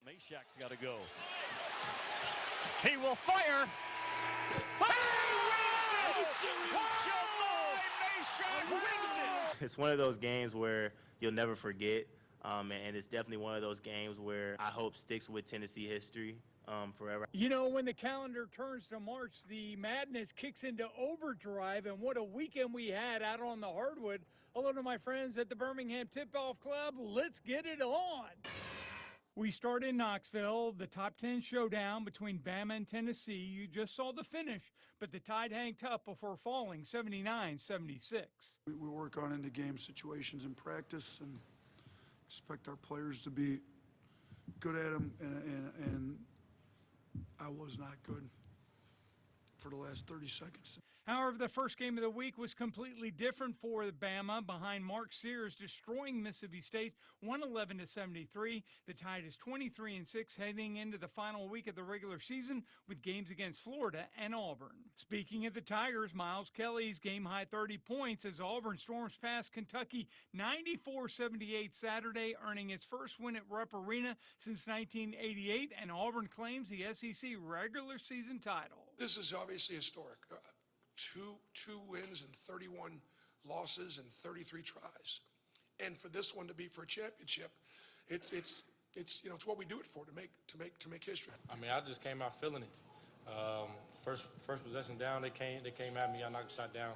Meshak's got to go. He will fire. Meshak wins it. It's one of those games where you'll never forget, and it's definitely one of those games where I hope sticks with Tennessee history forever. You know, when the calendar turns to March, the madness kicks into overdrive, and what a weekend we had out on the hardwood. Hello to my friends at the Birmingham Tip-Off Club. Let's get it on. We start in Knoxville, the top 10 showdown between Bama and Tennessee. You just saw the finish, but the Tide hang tough before falling 79-76. We work on into game situations in practice and expect our players to be good at them, and I was not good for the last 30 seconds. However, the first game of the week was completely different for Bama, behind Mark Sears destroying Mississippi State 111-73. The Tide is 23-6 heading into the final week of the regular season with games against Florida and Auburn. Speaking of the Tigers, Miles Kelly's game-high 30 points as Auburn storms past Kentucky 94-78 Saturday, earning its first win at Rupp Arena since 1988, and Auburn claims the SEC regular season title. This is obviously historic. Two wins and 31 losses and 33 tries, and for this one to be for a championship, it's you know, it's what we do it for, to make history. I mean, I just came out feeling it. First possession down, they came at me. I knocked the shot down.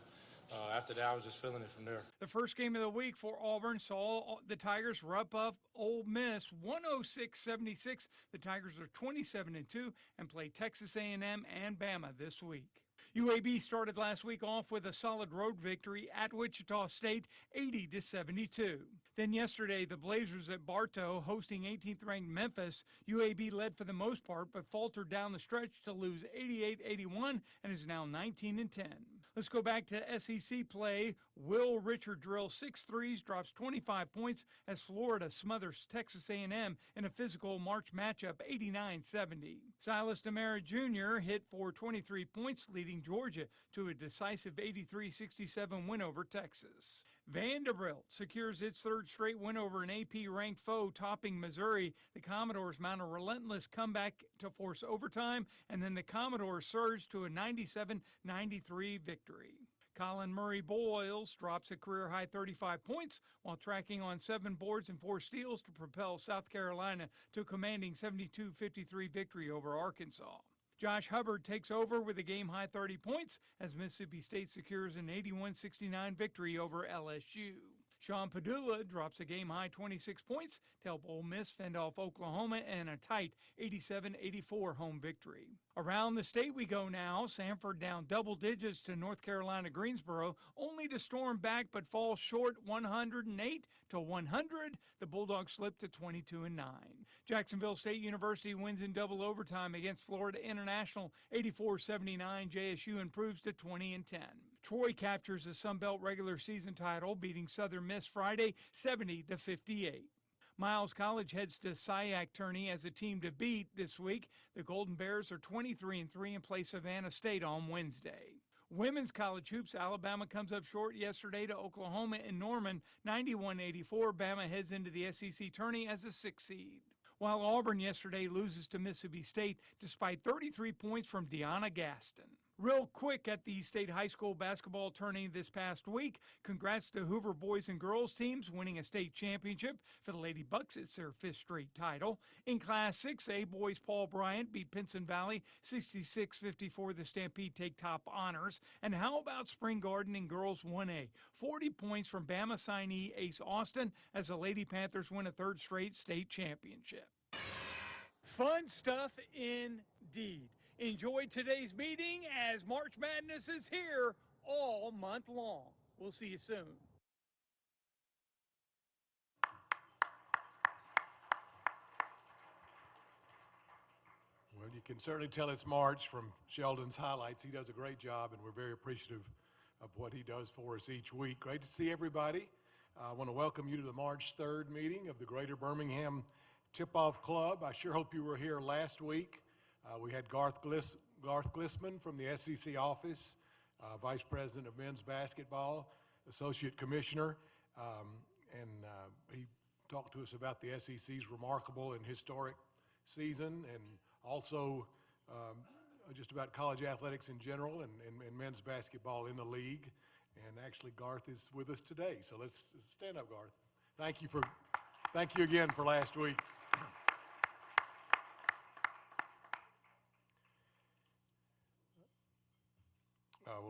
After that, I was just feeling it from there. The first game of the week for Auburn saw the Tigers rough up Ole Miss 106-76. The Tigers are 27-2 and play Texas A&M and Bama this week. UAB started last week off with a solid road victory at Wichita State, 80-72. Then yesterday, the Blazers at Bartow hosting 18th-ranked Memphis. UAB led for the most part, but faltered down the stretch to lose 88-81 and is now 19-10. Let's go back to SEC play. Will Richard drills 6 threes, drops 25 points as Florida smothers Texas A&M in a physical March matchup, 89-70. Silas DeMera Jr. hit for 23 points, leading Georgia to a decisive 83-67 win over Texas. Vanderbilt secures its third straight win over an AP-ranked foe, topping Missouri. The Commodores mount a relentless comeback to force overtime, and then the Commodores surge to a 97-93 victory. Colin Murray-Boyles drops a career-high 35 points while tracking on 7 boards and 4 steals to propel South Carolina to a commanding 72-53 victory over Arkansas. Josh Hubbard takes over with a game-high 30 points as Mississippi State secures an 81-69 victory over LSU. Sean Padula drops a game-high 26 points to help Ole Miss fend off Oklahoma in a tight 87-84 home victory. Around the state we go now. Samford down double digits to North Carolina Greensboro, only to storm back but fall short 108-100. The Bulldogs slip to 22-9. Jacksonville State University wins in double overtime against Florida International 84-79. JSU improves to 20-10. Troy captures the Sun Belt regular season title, beating Southern Miss Friday 70-58. Miles College heads to SIAC tourney as a team to beat this week. The Golden Bears are 23-3 and play Savannah State on Wednesday. Women's college hoops, Alabama comes up short yesterday to Oklahoma in Norman, 91-84. Bama heads into the SEC tourney as a 6th seed. While Auburn yesterday loses to Mississippi State despite 33 points from Deanna Gaston. Real quick at the state high school basketball tourney this past week. Congrats to Hoover boys and girls teams winning a state championship. For the Lady Bucks, it's their 5th straight title. In Class 6A, boys Paul Bryant beat Pinson Valley 66-54. The Stampede take top honors. And how about Spring Garden in girls 1A? 40 points from Bama signee Ace Austin as the Lady Panthers win a 3rd straight state championship. Fun stuff indeed. Enjoy today's meeting as March Madness is here all month long. We'll see you soon. Well, you can certainly tell it's March from Sheldon's highlights. He does a great job, and we're very appreciative of what he does for us each week. Great to see everybody. I want to welcome you to the March 3rd meeting of the Greater Birmingham Tip-Off Club. I sure hope you were here last week. We had Garth Glissman from the SEC office, Vice President of Men's Basketball, Associate Commissioner, and he talked to us about the SEC's remarkable and historic season, and also just about college athletics in general and men's basketball in the league. And actually, Garth is with us today, so let's stand up, Garth. Thank you again for last week.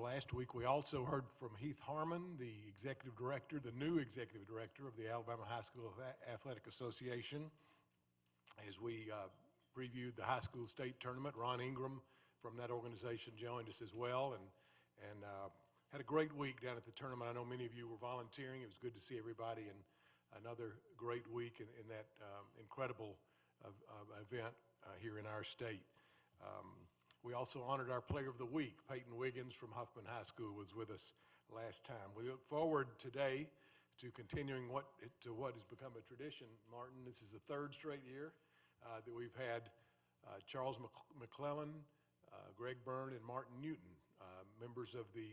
Last week, we also heard from Heath Harmon, the executive director, the new executive director of the Alabama High School Athletic Association, as we previewed the high school state tournament. Ron Ingram from that organization joined us as well, and had a great week down at the tournament. I know many of you were volunteering. It was good to see everybody, and another great week in that incredible event here in our state. We also honored our Player of the Week. Peyton Wiggins from Huffman High School was with us last time. We look forward today to continuing what has become a tradition, Martin. This is the third straight year that we've had Charles McClellan, Greg Byrne, and Martin Newton, members of the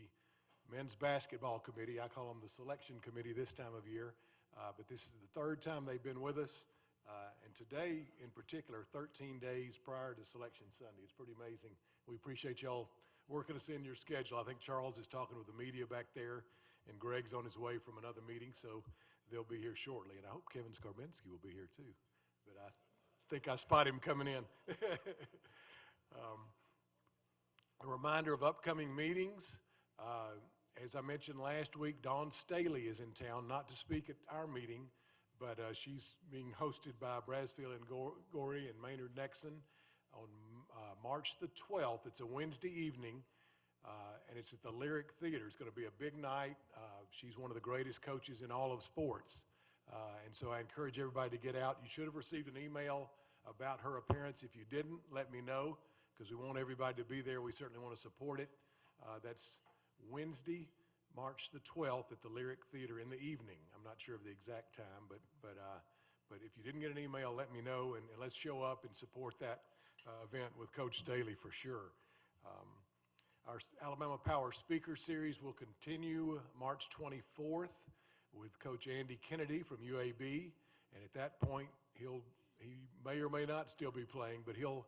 men's basketball committee. I call them the selection committee this time of year, but this is the third time they've been with us. And today, in particular, 13 days prior to Selection Sunday. It's pretty amazing. We appreciate y'all working us in your schedule. I think Charles is talking with the media back there, and Greg's on his way from another meeting, so they'll be here shortly. And I hope Kevin Skarbinski will be here too, but I think I spot him coming in. A reminder of upcoming meetings. As I mentioned last week, Dawn Staley is in town, not to speak at our meeting, but she's being hosted by Brasfield and Gorey and Maynard Nexon on March the 12th. It's a Wednesday evening, and it's at the Lyric Theater. It's going to be a big night. She's one of the greatest coaches in all of sports, and so I encourage everybody to get out. You should have received an email about her appearance. If you didn't, let me know, because we want everybody to be there. We certainly want to support it. That's Wednesday, March the 12th at the Lyric Theater in the evening. I'm not sure of the exact time, but if you didn't get an email, let me know, and let's show up and support that event with Coach Staley for sure. Our Alabama Power Speaker Series will continue March 24th with Coach Andy Kennedy from UAB, and at that point, he may or may not still be playing, but he'll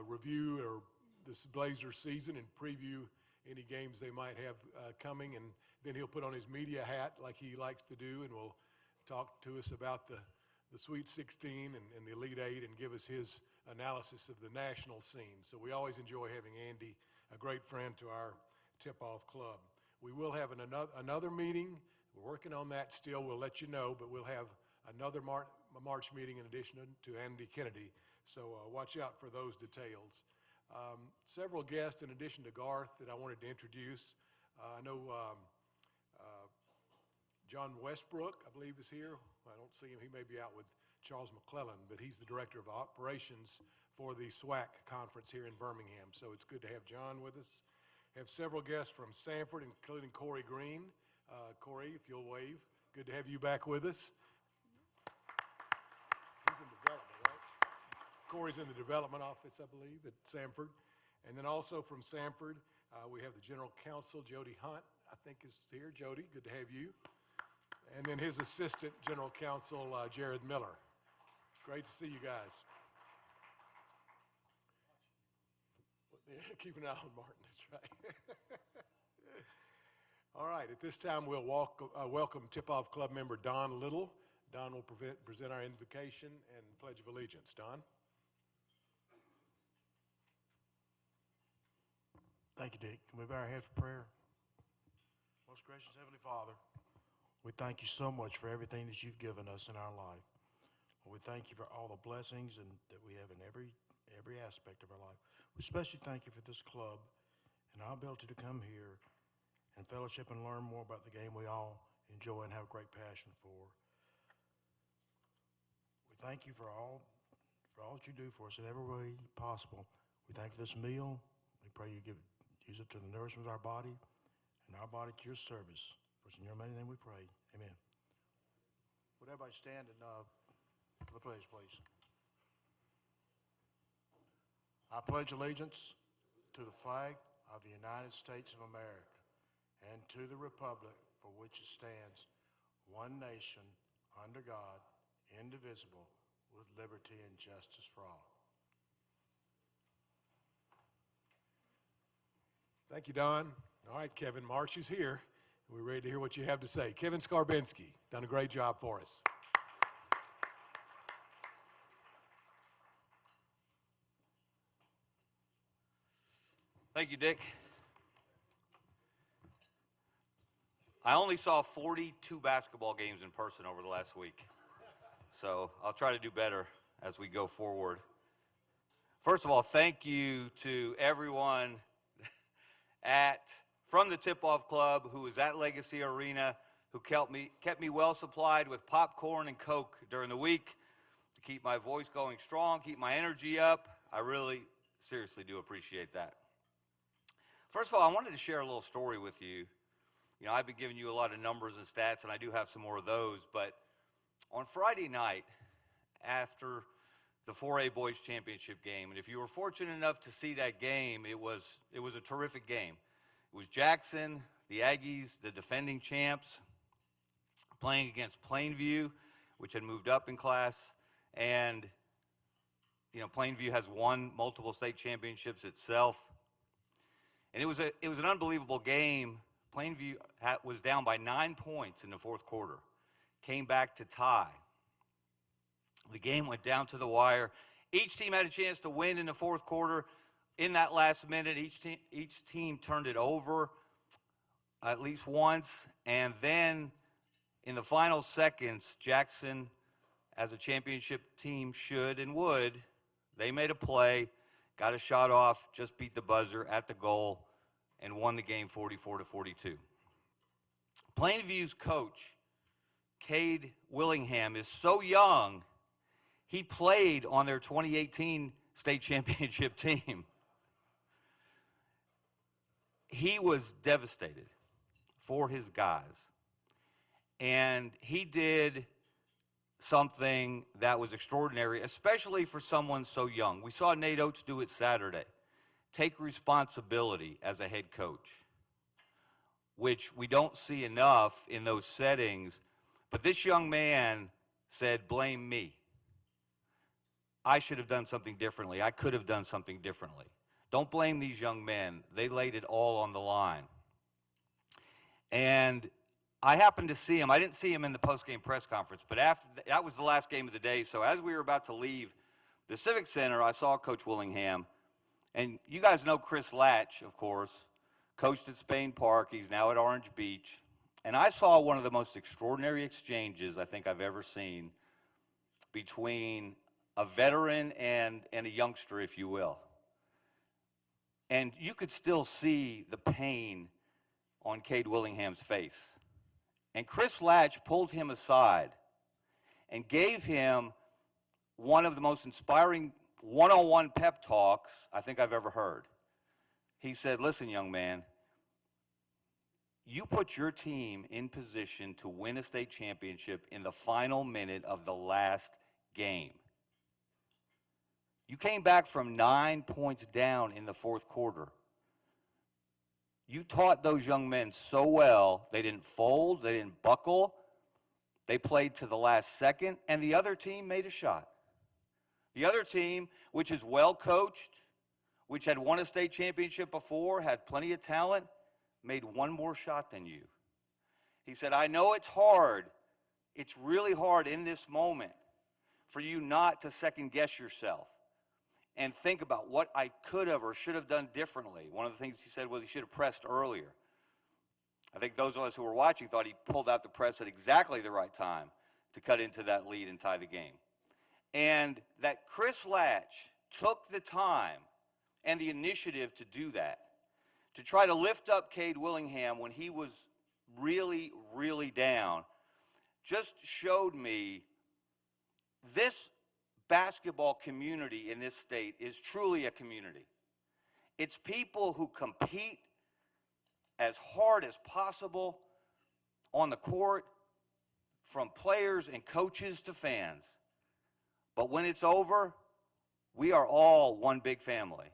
review this Blazer season and preview any games they might have coming, and then he'll put on his media hat like he likes to do, and will talk to us about the Sweet 16 and the Elite Eight and give us his analysis of the national scene. So we always enjoy having Andy, a great friend to our tip-off club. We will have another meeting. We're working on that still. We'll let you know, but we'll have another March meeting in addition to Andy Kennedy. So watch out for those details. Several guests in addition to Garth that I wanted to introduce. I know John Westbrook, I believe, is here. I don't see him. He may be out with Charles McClellan, but he's the director of operations for the SWAC conference here in Birmingham. So it's good to have John with us. Have several guests from Sanford, including Corey Green. Corey, if you'll wave. Good to have you back with us. He's in development, right? Corey's in the development office, I believe, at Sanford. And then also from Sanford, we have the general counsel, Jody Hunt, I think is here. Jody, good to have you. And then his assistant general counsel, Jared Miller. Great to see you guys. Keep an eye on Martin, that's right. All right, at this time we'll welcome tip-off club member Don Little. Don will present our invocation and Pledge of Allegiance. Don? Thank you, Dick. Can we bow our heads for prayer? Most gracious Heavenly Father, we thank you so much for everything that you've given us in our life. We thank you for all the blessings that we have in every aspect of our life. We especially thank you for this club and our ability to come here and fellowship and learn more about the game we all enjoy and have great passion for. We thank you for all that you do for us in every way possible. We thank you for this meal. We pray you use it to the nourishment of our body and our body to your service. For it's in your mighty name we pray. Amen. Would everybody stand and for the pledge, please? I pledge allegiance to the flag of the United States of America and to the republic for which it stands, one nation, under God, indivisible, with liberty and justice for all. Thank you, Don. All right, Kevin, March is here. We're ready to hear what you have to say. Kevin Skarbinski, done a great job for us. Thank you, Dick. I only saw 42 basketball games in person over the last week, so I'll try to do better as we go forward. First of all, thank you to everyone from the Tip-Off Club who was at Legacy Arena, who kept me well supplied with popcorn and Coke during the week to keep my voice going strong, keep my energy up. I really, seriously do appreciate that. First of all, I wanted to share a little story with you. You know, I've been giving you a lot of numbers and stats, and I do have some more of those, but on Friday night, after the 4A Boys Championship game, and if you were fortunate enough to see that game, it was a terrific game. It was Jackson, the Aggies, the defending champs, playing against Plainview, which had moved up in class, and you know, Plainview has won multiple state championships itself. And it was an unbelievable game. Plainview was down by 9 points in the fourth quarter, came back to tie. The game went down to the wire. Each team had a chance to win in the fourth quarter. In that last minute, each team turned it over at least once. And then in the final seconds, Jackson, as a championship team should and would, they made a play, got a shot off, just beat the buzzer at the goal, and won the game 44-42. Plainview's coach, Cade Willingham, is so young, he played on their 2018 state championship team. He was devastated for his guys. And he did something that was extraordinary, especially for someone so young. We saw Nate Oates do it Saturday. Take responsibility as a head coach, which we don't see enough in those settings. But this young man said, blame me. I should have done something differently. I could have done something differently. Don't blame these young men. They laid it all on the line. And I happened to see him. I didn't see him in the post-game press conference, but that was the last game of the day. So as we were about to leave the Civic Center, I saw Coach Willingham. And you guys know Chris Latch, of course, coached at Spain Park. He's now at Orange Beach. And I saw one of the most extraordinary exchanges I think I've ever seen between a veteran and a youngster, if you will. And you could still see the pain on Cade Willingham's face. And Chris Latch pulled him aside and gave him one of the most inspiring one-on-one pep talks I think I've ever heard. He said, listen, young man, you put your team in position to win a state championship in the final minute of the last game. You came back from 9 points down in the fourth quarter. You taught those young men so well, they didn't fold, they didn't buckle, they played to the last second, and the other team made a shot. The other team, which is well coached, which had won a state championship before, had plenty of talent, made one more shot than you. He said, I know it's hard. It's really hard in this moment for you not to second guess yourself and think about what I could have or should have done differently. One of the things he said was he should have pressed earlier. I think those of us who were watching thought he pulled out the press at exactly the right time to cut into that lead and tie the game. And that Chris Latch took the time and the initiative to do that, to try to lift up Cade Willingham when he was really, really down, just showed me this basketball community in this state is truly a community. It's people who compete as hard as possible on the court, from players and coaches to fans. But when it's over, we are all one big family.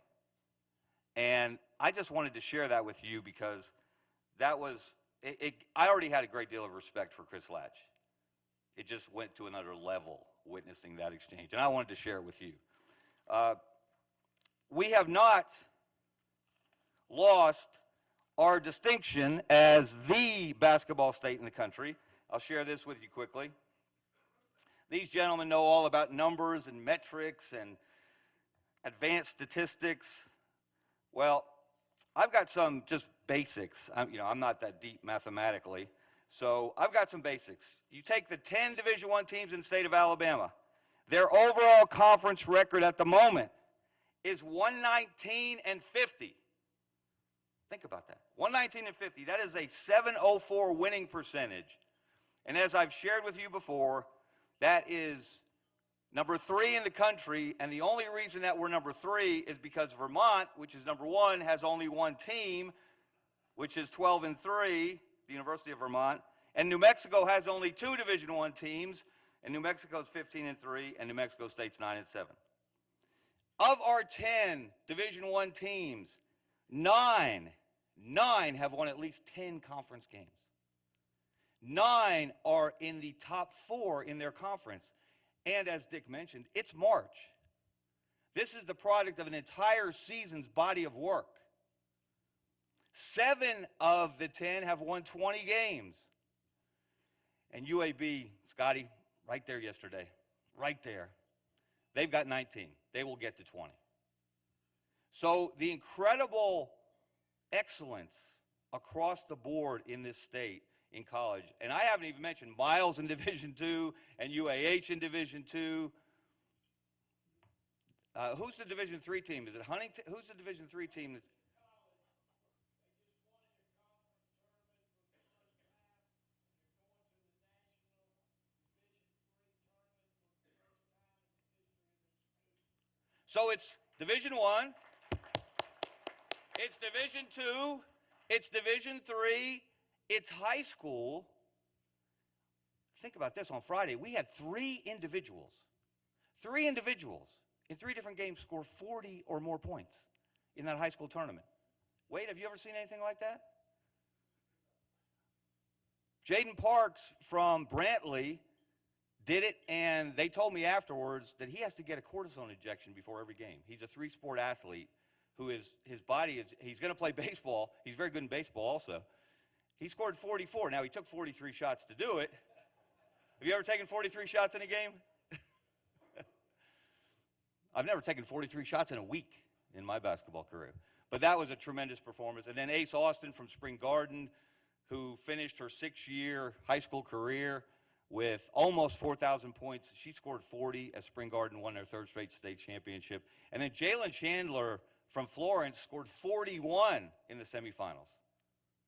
And I just wanted to share that with you because that was, I already had a great deal of respect for Chris Latch. It just went to another level witnessing that exchange. And I wanted to share it with you. We have not lost our distinction as the basketball state in the country, I'll share this with you quickly. These gentlemen know all about numbers and metrics and advanced statistics. Well, I've got some just basics. I'm not that deep mathematically, so I've got some basics. You take the 10 Division I teams in the state of Alabama. Their overall conference record at the moment is 119 and 50. Think about that. 119 and 50. That is a 704 winning percentage. And as I've shared with you before, that is number 3 in the country, and the only reason that we're number 3 is because Vermont, which is number 1, has only one team, which is 12 and 3, the University of Vermont, and New Mexico has only 2 Division I teams, and New Mexico's 15 and 3, and New Mexico State's 9 and 7. Of our 10 Division I teams, 9 have won at least 10 conference games. 9 are in the top 4 in their conference. And as Dick mentioned, it's March. This is the product of an entire season's body of work. 7 of the 10 have won 20 games. And UAB, Scotty, right there yesterday, right there. They've got 19. They will get to 20. So the incredible excellence across the board in this state in college, and I haven't even mentioned Miles in Division II and UAH in Division II. Who's the Division III team? Is it Huntington? Who's the Division III team? So it's Division I, it's Division II, it's Division III, it's high school. Think about this. On Friday, we had 3 individuals in 3 different games score 40 or more points in that high school tournament. Wade, have you ever seen anything like that? Jaden Parks from Brantley did it, and they told me afterwards that he has to get a cortisone injection before every game. He's a 3-sport athlete who is, his body is, he's going to play baseball. He's very good in baseball also. He scored 44. Now, he took 43 shots to do it. Have you ever taken 43 shots in a game? I've never taken 43 shots in a week in my basketball career. But that was a tremendous performance. And then Ace Austin from Spring Garden, who finished her 6-year high school career with almost 4,000 points. She scored 40 as Spring Garden won their 3rd straight state championship. And then Jalen Chandler from Florence scored 41 in the semifinals.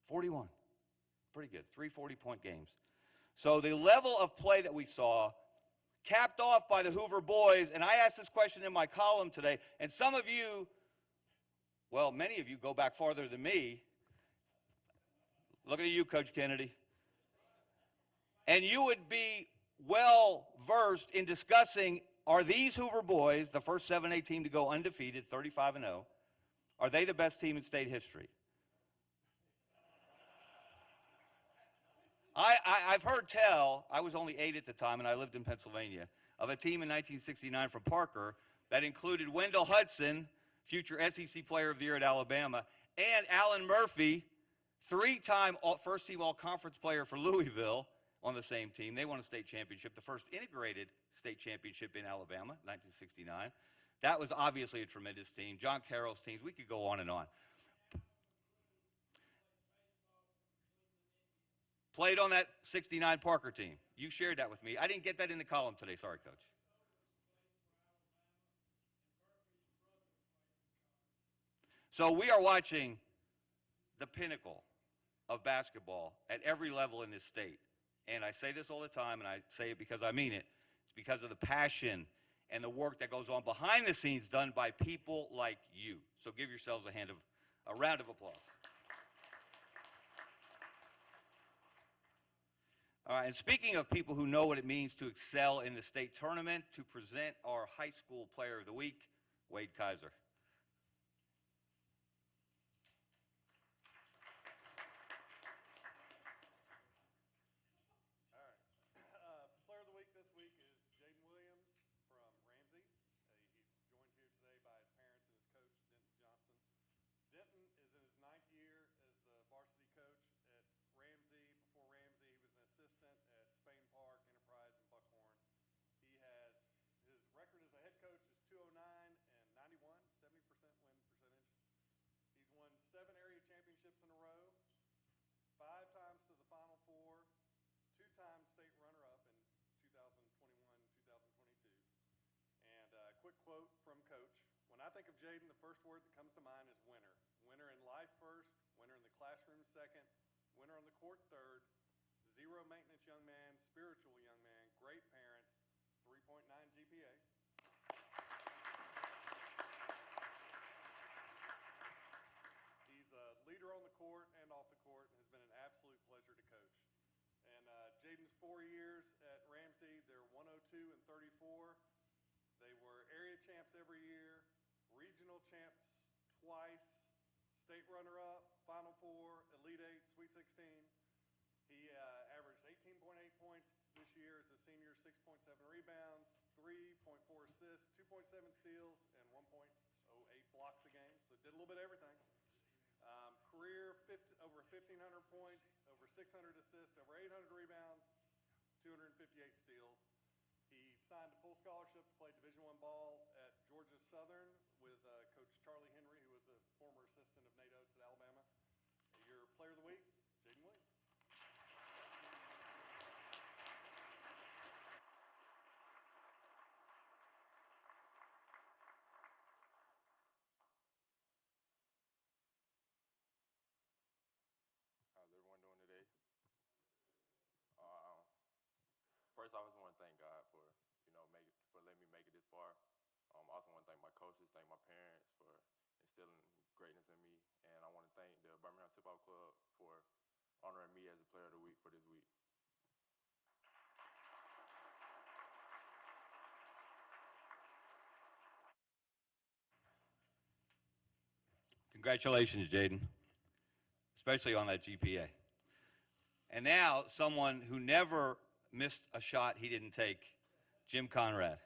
41. Pretty good. 3 40-point games. So the level of play that we saw, capped off by the Hoover boys, and I asked this question in my column today, and some of you, well, many of you go back farther than me. Looking at you, Coach Kennedy. And you would be well versed in discussing, are these Hoover boys, the first 7A team to go undefeated, 35-0, are they the best team in state history? I've heard tell, I was only 8 at the time and I lived in Pennsylvania, of a team in 1969 from Parker that included Wendell Hudson, future SEC Player of the Year at Alabama, and Alan Murphy, 3-time first-team all-conference player for Louisville on the same team. They won a state championship, the first integrated state championship in Alabama, 1969. That was obviously a tremendous team. John Carroll's teams, we could go on and on. Played on that 69 Parker team. You shared that with me. I didn't get that in the column today. Sorry, Coach. So we are watching the pinnacle of basketball at every level in this state. And I say this all the time, and I say it because I mean it. It's because of the passion and the work that goes on behind the scenes done by people like you. So give yourselves a round of applause. All right, and speaking of people who know what it means to excel in the state tournament, to present our high school player of the week, Wade Kaiser. Player of the week this week is Jaden Williams from Ramsey. He's joined here today by his parents and his coach, Denton Johnson. Denton is in his 9th year as the 7 area championships in a row, 5 times to the Final Four, 2 times state runner-up in 2021, 2022. And a quick quote from Coach. When I think of Jaden, the first word that comes to mind is winner. Winner in life first, winner in the classroom second, winner on the court third, zero maintenance young man, spiritual young man, great parents, 3.9 GPA. He's a leader on the court and off the court and has been an absolute pleasure to coach. And Jaden's 4 years at Ramsey, they're 102 and 34. They were area champs every year, regional champs twice, state runner-up, Final Four, Elite Eight, Sweet 16. He averaged 18.8 points this year as a senior, 6.7 rebounds, 3.4 assists, 2.7 steals, and 1.08 blocks a game. So did a little bit of everything. Career over 1,500 points, over 600 assists, over 800 rebounds, 258 steals. He signed a full scholarship to play Division I ball at Georgia Southern with Coach Charlie Henry, who was a former assistant of Nate Oates at Alabama. Your player of the week, Jaden Williams. How's everyone doing today? First, I just want to thank God for, for letting me make it this far. I also want to thank my coaches, thank my parents for instilling greatness in me, and I want to thank the Birmingham Tip-Off Club for honoring me as a player of the week for this week. Congratulations, Jaden, especially on that GPA. And now, someone who never missed a shot he didn't take, Jim Conrad.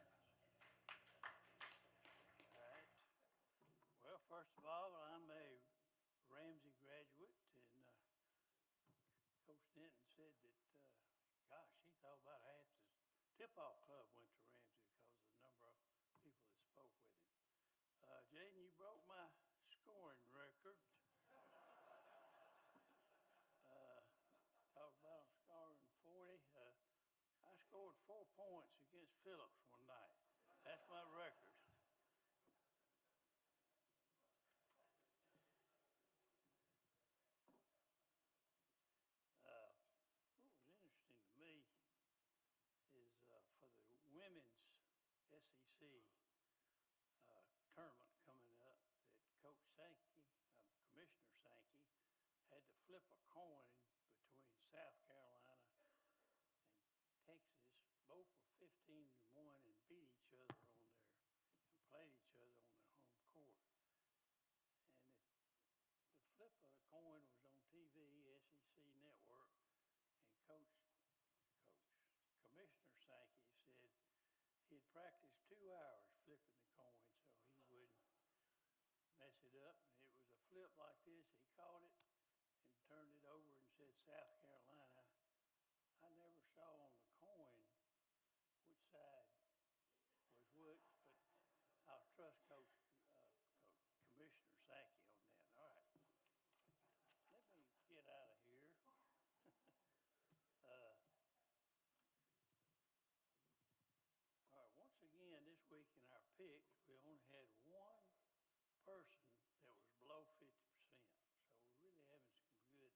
Well, first of all, I'm a Ramsey graduate, and Coach Denton said that, gosh, he thought about half the tip-off club went to Ramsey because of the number of people that spoke with him. Jaden, you broke my scoring record. Talk about scoring 40. I scored 4 points against Phillips one night. That's my record. What was interesting to me is for the women's SEC tournament coming up, that Coach Sankey, Commissioner Sankey, had to flip a coin between South Carolina and Texas. Both were 15-1 and beat each other on their, and played each other on their home court. And the flip of the coin was on TV, SEC Network, and Commissioner Sankey said he'd practiced 2 hours flipping the coin so he wouldn't mess it up. And it was a flip like this. He caught it and turned it over and said, South Carolina. I never saw on the coin which side was which, but I'll trust Commissioner Sankey on that. All right. Let me get out of here. All right, once again, this week in our picks, we only had one person that was below 50%. So we're really having some good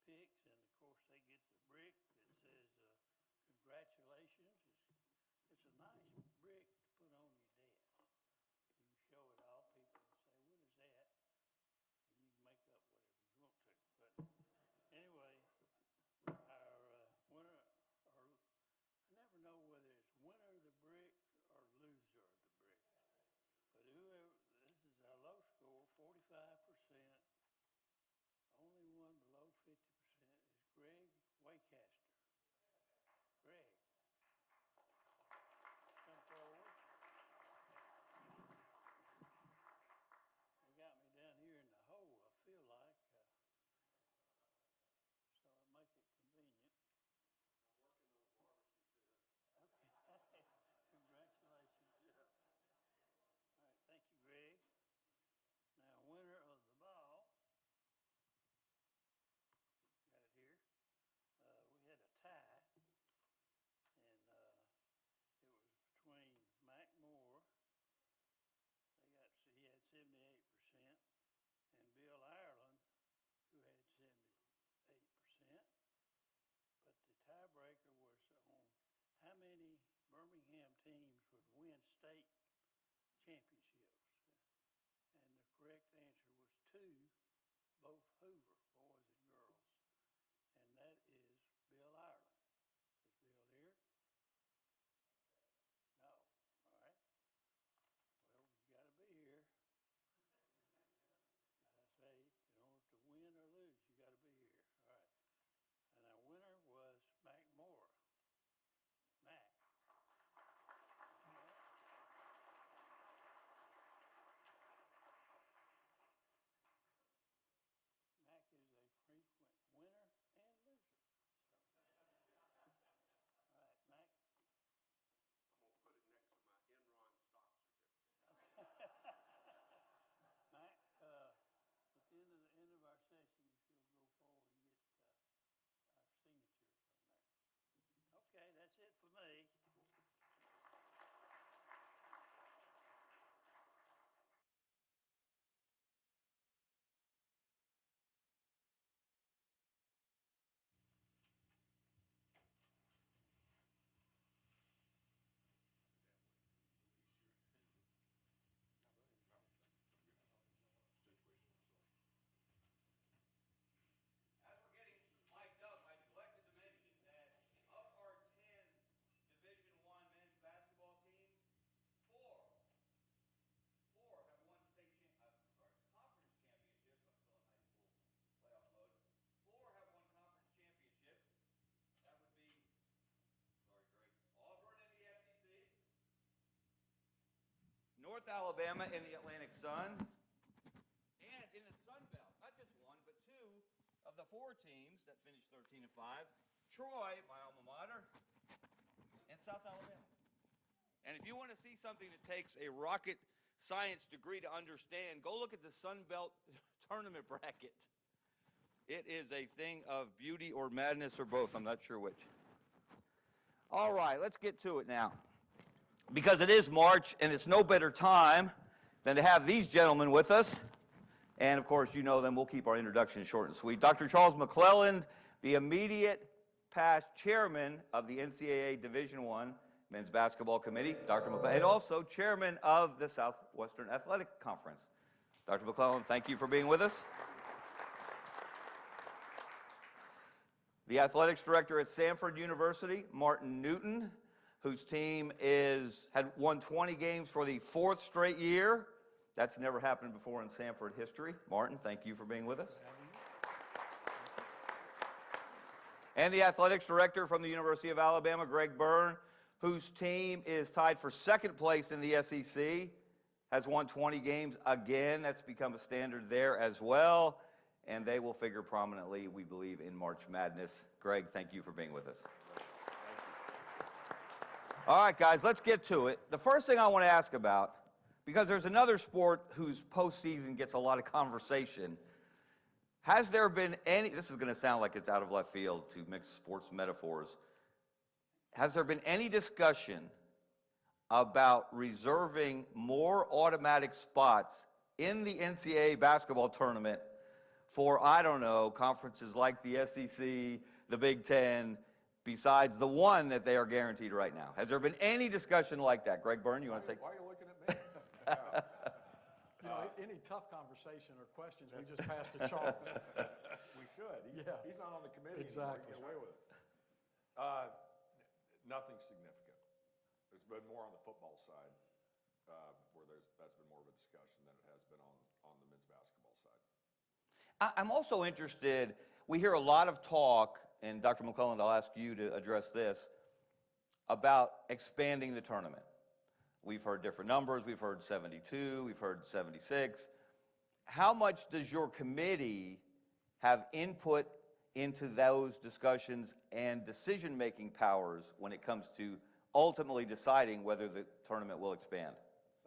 picks, and of course they get the brick that says congratulations. It's a nice brick to put on your desk. You can show it off. People will say, what is that? And you can make up whatever you want to. But anyway, our winner, or I never know whether it's winner of the brick or loser of the brick. But whoever, this is our low teams would win state championships. And the correct answer was 2, both Hoover, boys and girls. And that is Bill Ireland. Is Bill here? No. All right. Well, you got to be here. I say, in order to win or lose, you got to be here. All right. And our winner was Mac Moore. Mac. Mac is a frequent winner and loser. So. All right, Mac. I'm going to put it next to my Enron stock certificate. Mac, at the end of our session, if you'll go forward and get our signatures on there. Okay, that's it for me. As we're getting mic'd up, I neglected to mention that of our 10 Division I men's basketball teams, four have won conference championships. I'm still in high school playoff mode. 4 have won conference championships. That would be, sorry, Greg, Auburn in the SEC, North Alabama in the Atlantic Sun, and in the Sun Belt, not just one, but 2 of the 4 teams that finished 13-5, Troy, my alma mater, and South Alabama. And if you want to see something that takes a rocket science degree to understand, go look at the Sun Belt tournament bracket. It is a thing of beauty or madness or both. I'm not sure which. All right, let's get to it now. Because it is March, and it's no better time than to have these gentlemen with us. And, of course, you know them. We'll keep our introduction short and sweet. Dr. Charles McClelland, the immediate past chairman of the NCAA Division I Men's Basketball Committee, Dr. McClelland, and also chairman of the Southwestern Athletic Conference. Dr. McClelland, thank you for being with us. The athletics director at Samford University, Martin Newton, whose team had won 20 games for the 4th straight year. That's never happened before in Samford history. Martin, thank you for being with us. And the athletics director from the University of Alabama, Greg Byrne, whose team is tied for 2nd place in the SEC, has won 20 games again. That's become a standard there as well. And they will figure prominently, we believe, in March Madness. Greg, thank you for being with us. All right, guys, let's get to it. The first thing I want to ask about, because there's another sport whose postseason gets a lot of conversation, has there been any, this is going to sound like it's out of left field to mix sports metaphors, has there been any discussion about reserving more automatic spots in the NCAA basketball tournament for, I don't know, conferences like the SEC, the Big Ten, besides the one that they are guaranteed right now? Has there been any discussion like that? Greg Byrne, you want to take? Why are you looking at me? Any tough conversation or questions, we just pass to Charles. We should. He's not on the committee anymore. Exactly. He can get away with it. Nothing significant. There's been more on the football side, where that's been more of a discussion than it has been on the men's basketball side. I'm also interested, we hear a lot of talk, and Dr. McClelland, I'll ask you to address this, about expanding the tournament. We've heard different numbers. We've heard 72. We've heard 76. How much does your committee have input into those discussions and decision-making powers when it comes to ultimately deciding whether the tournament will expand?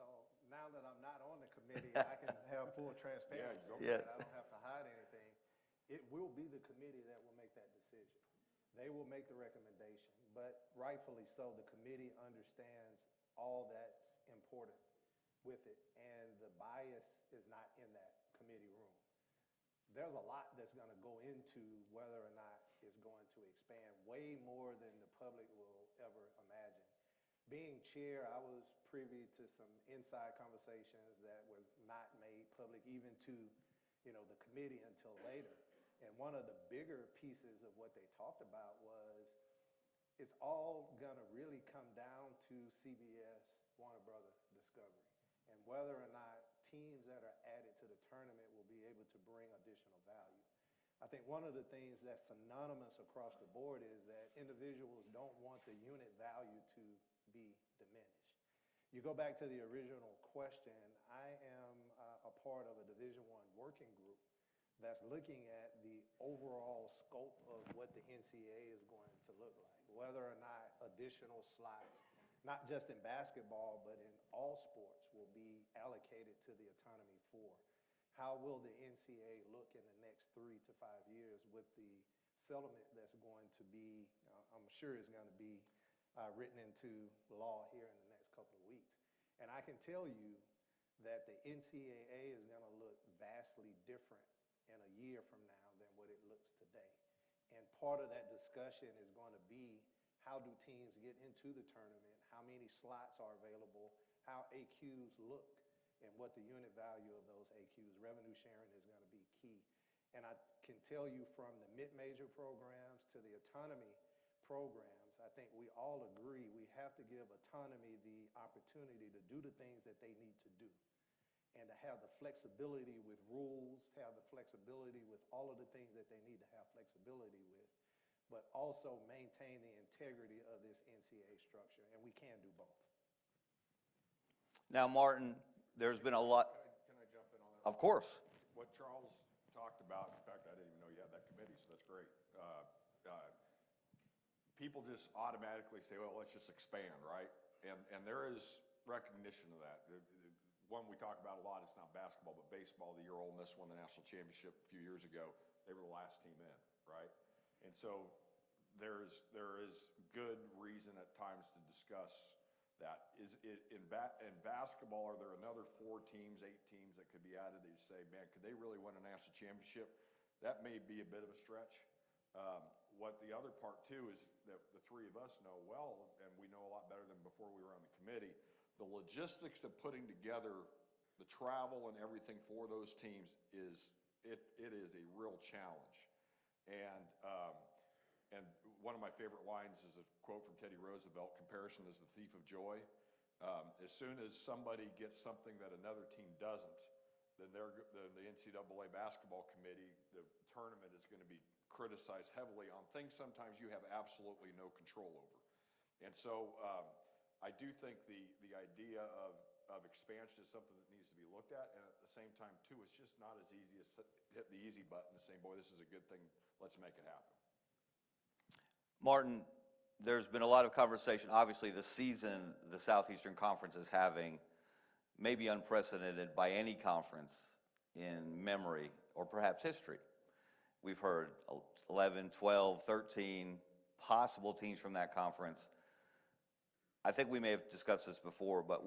So now that I'm not on the committee, I can have full transparency. Yeah. I don't have to hide anything. It will be the committee that will make that decision. They will make the recommendation, but rightfully so, the committee understands all that's important with it, and the bias is not in that committee room. There's a lot that's going to go into whether or not it's going to expand, way more than the public will ever imagine. being chair, I was privy to some inside conversations that was not made public even to, the committee until later. And one of the bigger pieces of what they talked about was it's all gonna really come down to CBS Warner Brother Discovery and whether or not teams that are added to the tournament will be able to bring additional value. I think one of the things that's synonymous across the board is that individuals don't want the unit value to be diminished. You go back to the original question, I am a part of a Division I working group that's looking at the overall scope of what the NCAA is going to look like, whether or not additional slots, not just in basketball, but in all sports, will be allocated to the Autonomy 4. How will the NCAA look in the next 3 to 5 years with the settlement that's going to be, I'm sure is going to be written into law here in the next couple of weeks. And I can tell you that the NCAA is going to look vastly different in a year from now than what it looks today. And part of that discussion is going to be how do teams get into the tournament, how many slots are available, how AQs look, and what the unit value of those AQs. Revenue sharing is going to be key. And I can tell you from the mid-major programs to the autonomy programs, I think we all agree we have to give autonomy the opportunity to do the things that they need to do and to have the flexibility with rules, have the flexibility with all of the things that they need to have flexibility with, but also maintain the integrity of this NCAA structure, and we can do both. Now, Martin, there's been a lot. Can I jump in on that? Of course. What Charles talked about, in fact, I didn't even know you had that committee, so that's great. People just automatically say, well, let's just expand, right? And there is recognition of that. The one we talk about a lot, it's not basketball, but baseball. The year Ole Miss won the national championship a few years ago. They were the last team in, right? And so there is good reason at times to discuss that. In basketball, are there another 4 teams, 8 teams that could be added that you say, man, could they really win a national championship? That may be a bit of a stretch. What the other part too is that the 3 of us know well, and we know a lot better than before we were on the committee, the logistics of putting together the travel and everything for those teams is a real challenge. And one of my favorite lines is a quote from Teddy Roosevelt: "Comparison is the thief of joy." As soon as somebody gets something that another team doesn't, then the NCAA basketball committee, the tournament, is going to be criticized heavily on things sometimes you have absolutely no control over. And so I do think the idea of expansion is something that needs to be looked at, and at the same time too, it's just not as easy as hit the easy button and saying, boy, this is a good thing, let's make it happen. Martin, there's been a lot of conversation. Obviously, the season the Southeastern Conference is having may be unprecedented by any conference in memory or perhaps history. We've heard 11, 12, 13 possible teams from that conference. I think we may have discussed this before, but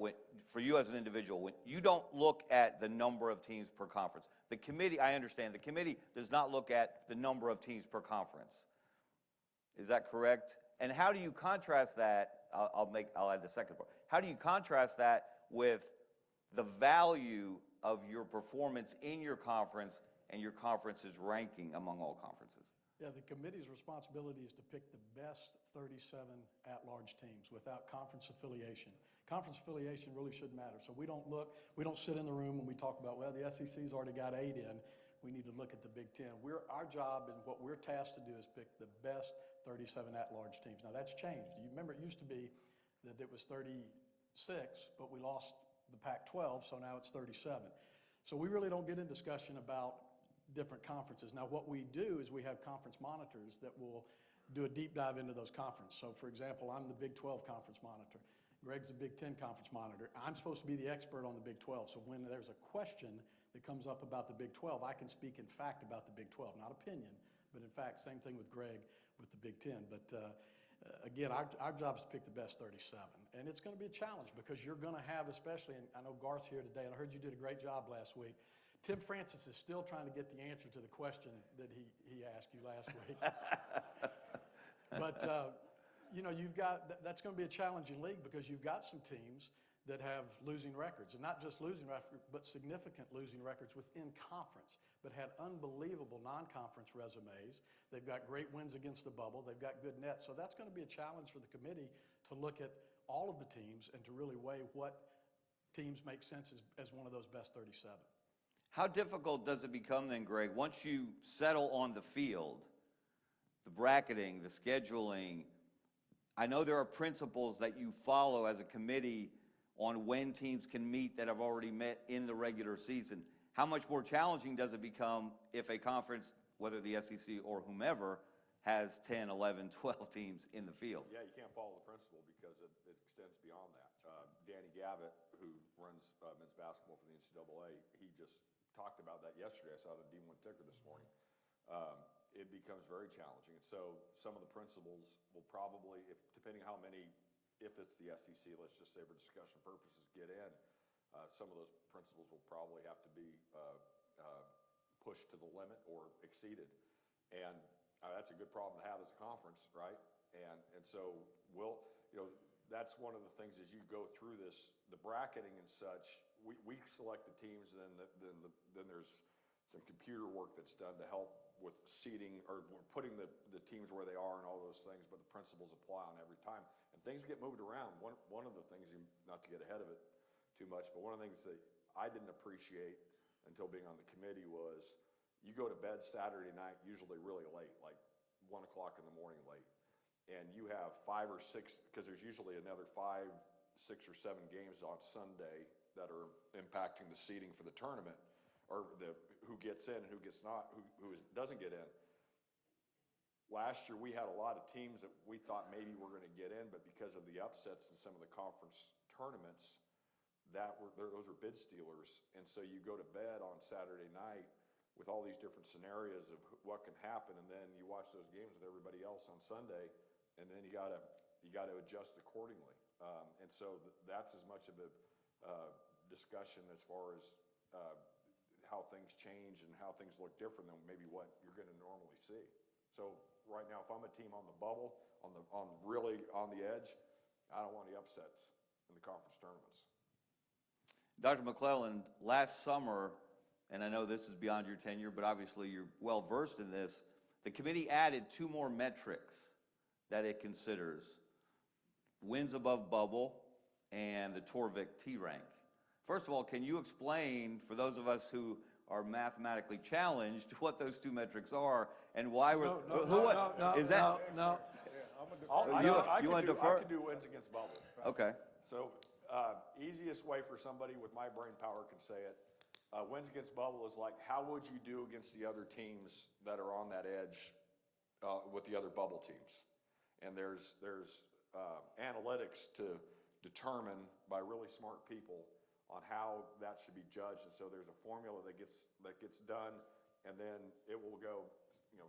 for you as an individual, when you don't look at the number of teams per conference. The committee, I understand, the committee does not look at the number of teams per conference. Is that correct? And how do you contrast that? I'll add the second part. How do you contrast that with the value of your performance in your conference and your conference's ranking among all conferences? Yeah, the committee's responsibility is to pick the best 37 at-large teams without conference affiliation. Conference affiliation really shouldn't matter. So we don't sit in the room and we talk about, well, the SEC's already got 8 in. We need to look at the Big Ten. Our job and what we're tasked to do is pick the best 37 at-large teams. Now that's changed. You remember it used to be that it was 36, but we lost the Pac-12, so now it's 37. So we really don't get in discussion about different conferences. Now what we do is we have conference monitors that will do a deep dive into those conferences. So for example, I'm the Big 12 conference monitor. Greg's the Big 10 conference monitor. I'm supposed to be the expert on the Big 12. So when there's a question that comes up about the Big 12, I can speak in fact about the Big 12, not opinion, but in fact, same thing with Greg with the Big 10. But again, our job is to pick the best 37. And it's going to be a challenge because you're going to have, especially, and I know Garth's here today, and I heard you did a great job last week. Tim Francis is still trying to get the answer to the question that he asked you last week. But, that's going to be a challenging league because you've got some teams that have losing records, and not just losing records, but significant losing records within conference, but had unbelievable non-conference resumes. They've got great wins against the bubble. They've got good nets. So that's going to be a challenge for the committee to look at all of the teams and to really weigh what teams make sense as one of those best 37. How difficult does it become then, Greg, once you settle on the field, the bracketing, the scheduling? I know there are principles that you follow as a committee on when teams can meet that have already met in the regular season. How much more challenging does it become if a conference, whether the SEC or whomever, has 10, 11, 12 teams in the field? Yeah, you can't follow the principle because it extends beyond that. Danny Gavitt, who runs men's basketball for the NCAA, he just talked about that yesterday. I saw it on D1 Ticker this morning. It becomes very challenging. So some of the principles will probably, depending how many, if it's the SEC, let's just say for discussion purposes, get in, some of those principles will probably have to be pushed to the limit or exceeded. And that's a good problem to have as a conference, right? And so that's one of the things as you go through this, the bracketing and such, we select the teams, and then there's some computer work that's done to help with seeding or putting the teams where they are and all those things, but the principles apply on every time. And things get moved around. One of the things, not to get ahead of it too much, but one of the things that I didn't appreciate until being on the committee was you go to bed Saturday night, usually really late, like 1 o'clock in the morning late. And you have 5 or 6, because there's usually another 5, 6 or 7 games on Sunday that are impacting the seeding for the tournament, or who gets in and who gets not, who doesn't get in. Last year, we had a lot of teams that we thought maybe were going to get in, but because of the upsets in some of the conference tournaments, those were bid stealers. And so you go to bed on Saturday night with all these different scenarios of what can happen, and then you watch those games with everybody else on Sunday, and then you got to adjust accordingly. And so that's as much of a discussion as far as how things change and how things look different than maybe what you're going to normally see. So right now, if I'm a team on the bubble, really on the edge, I don't want any upsets in the conference tournaments. Dr. McClellan, last summer, and I know this is beyond your tenure, but obviously you're well versed in this, the committee added 2 more metrics that it considers: wins above bubble and the Torvik T rank. First of all, can you explain, for those of us who are mathematically challenged, what those 2 metrics are and why we're... No. I can do wins against bubble. Okay. So easiest way for somebody with my brain power can say it, wins against bubble is like, how would you do against the other teams that are on that edge with the other bubble teams? And there's analytics to determine by really smart people on how that should be judged. And so there's a formula that gets done, and then it will go,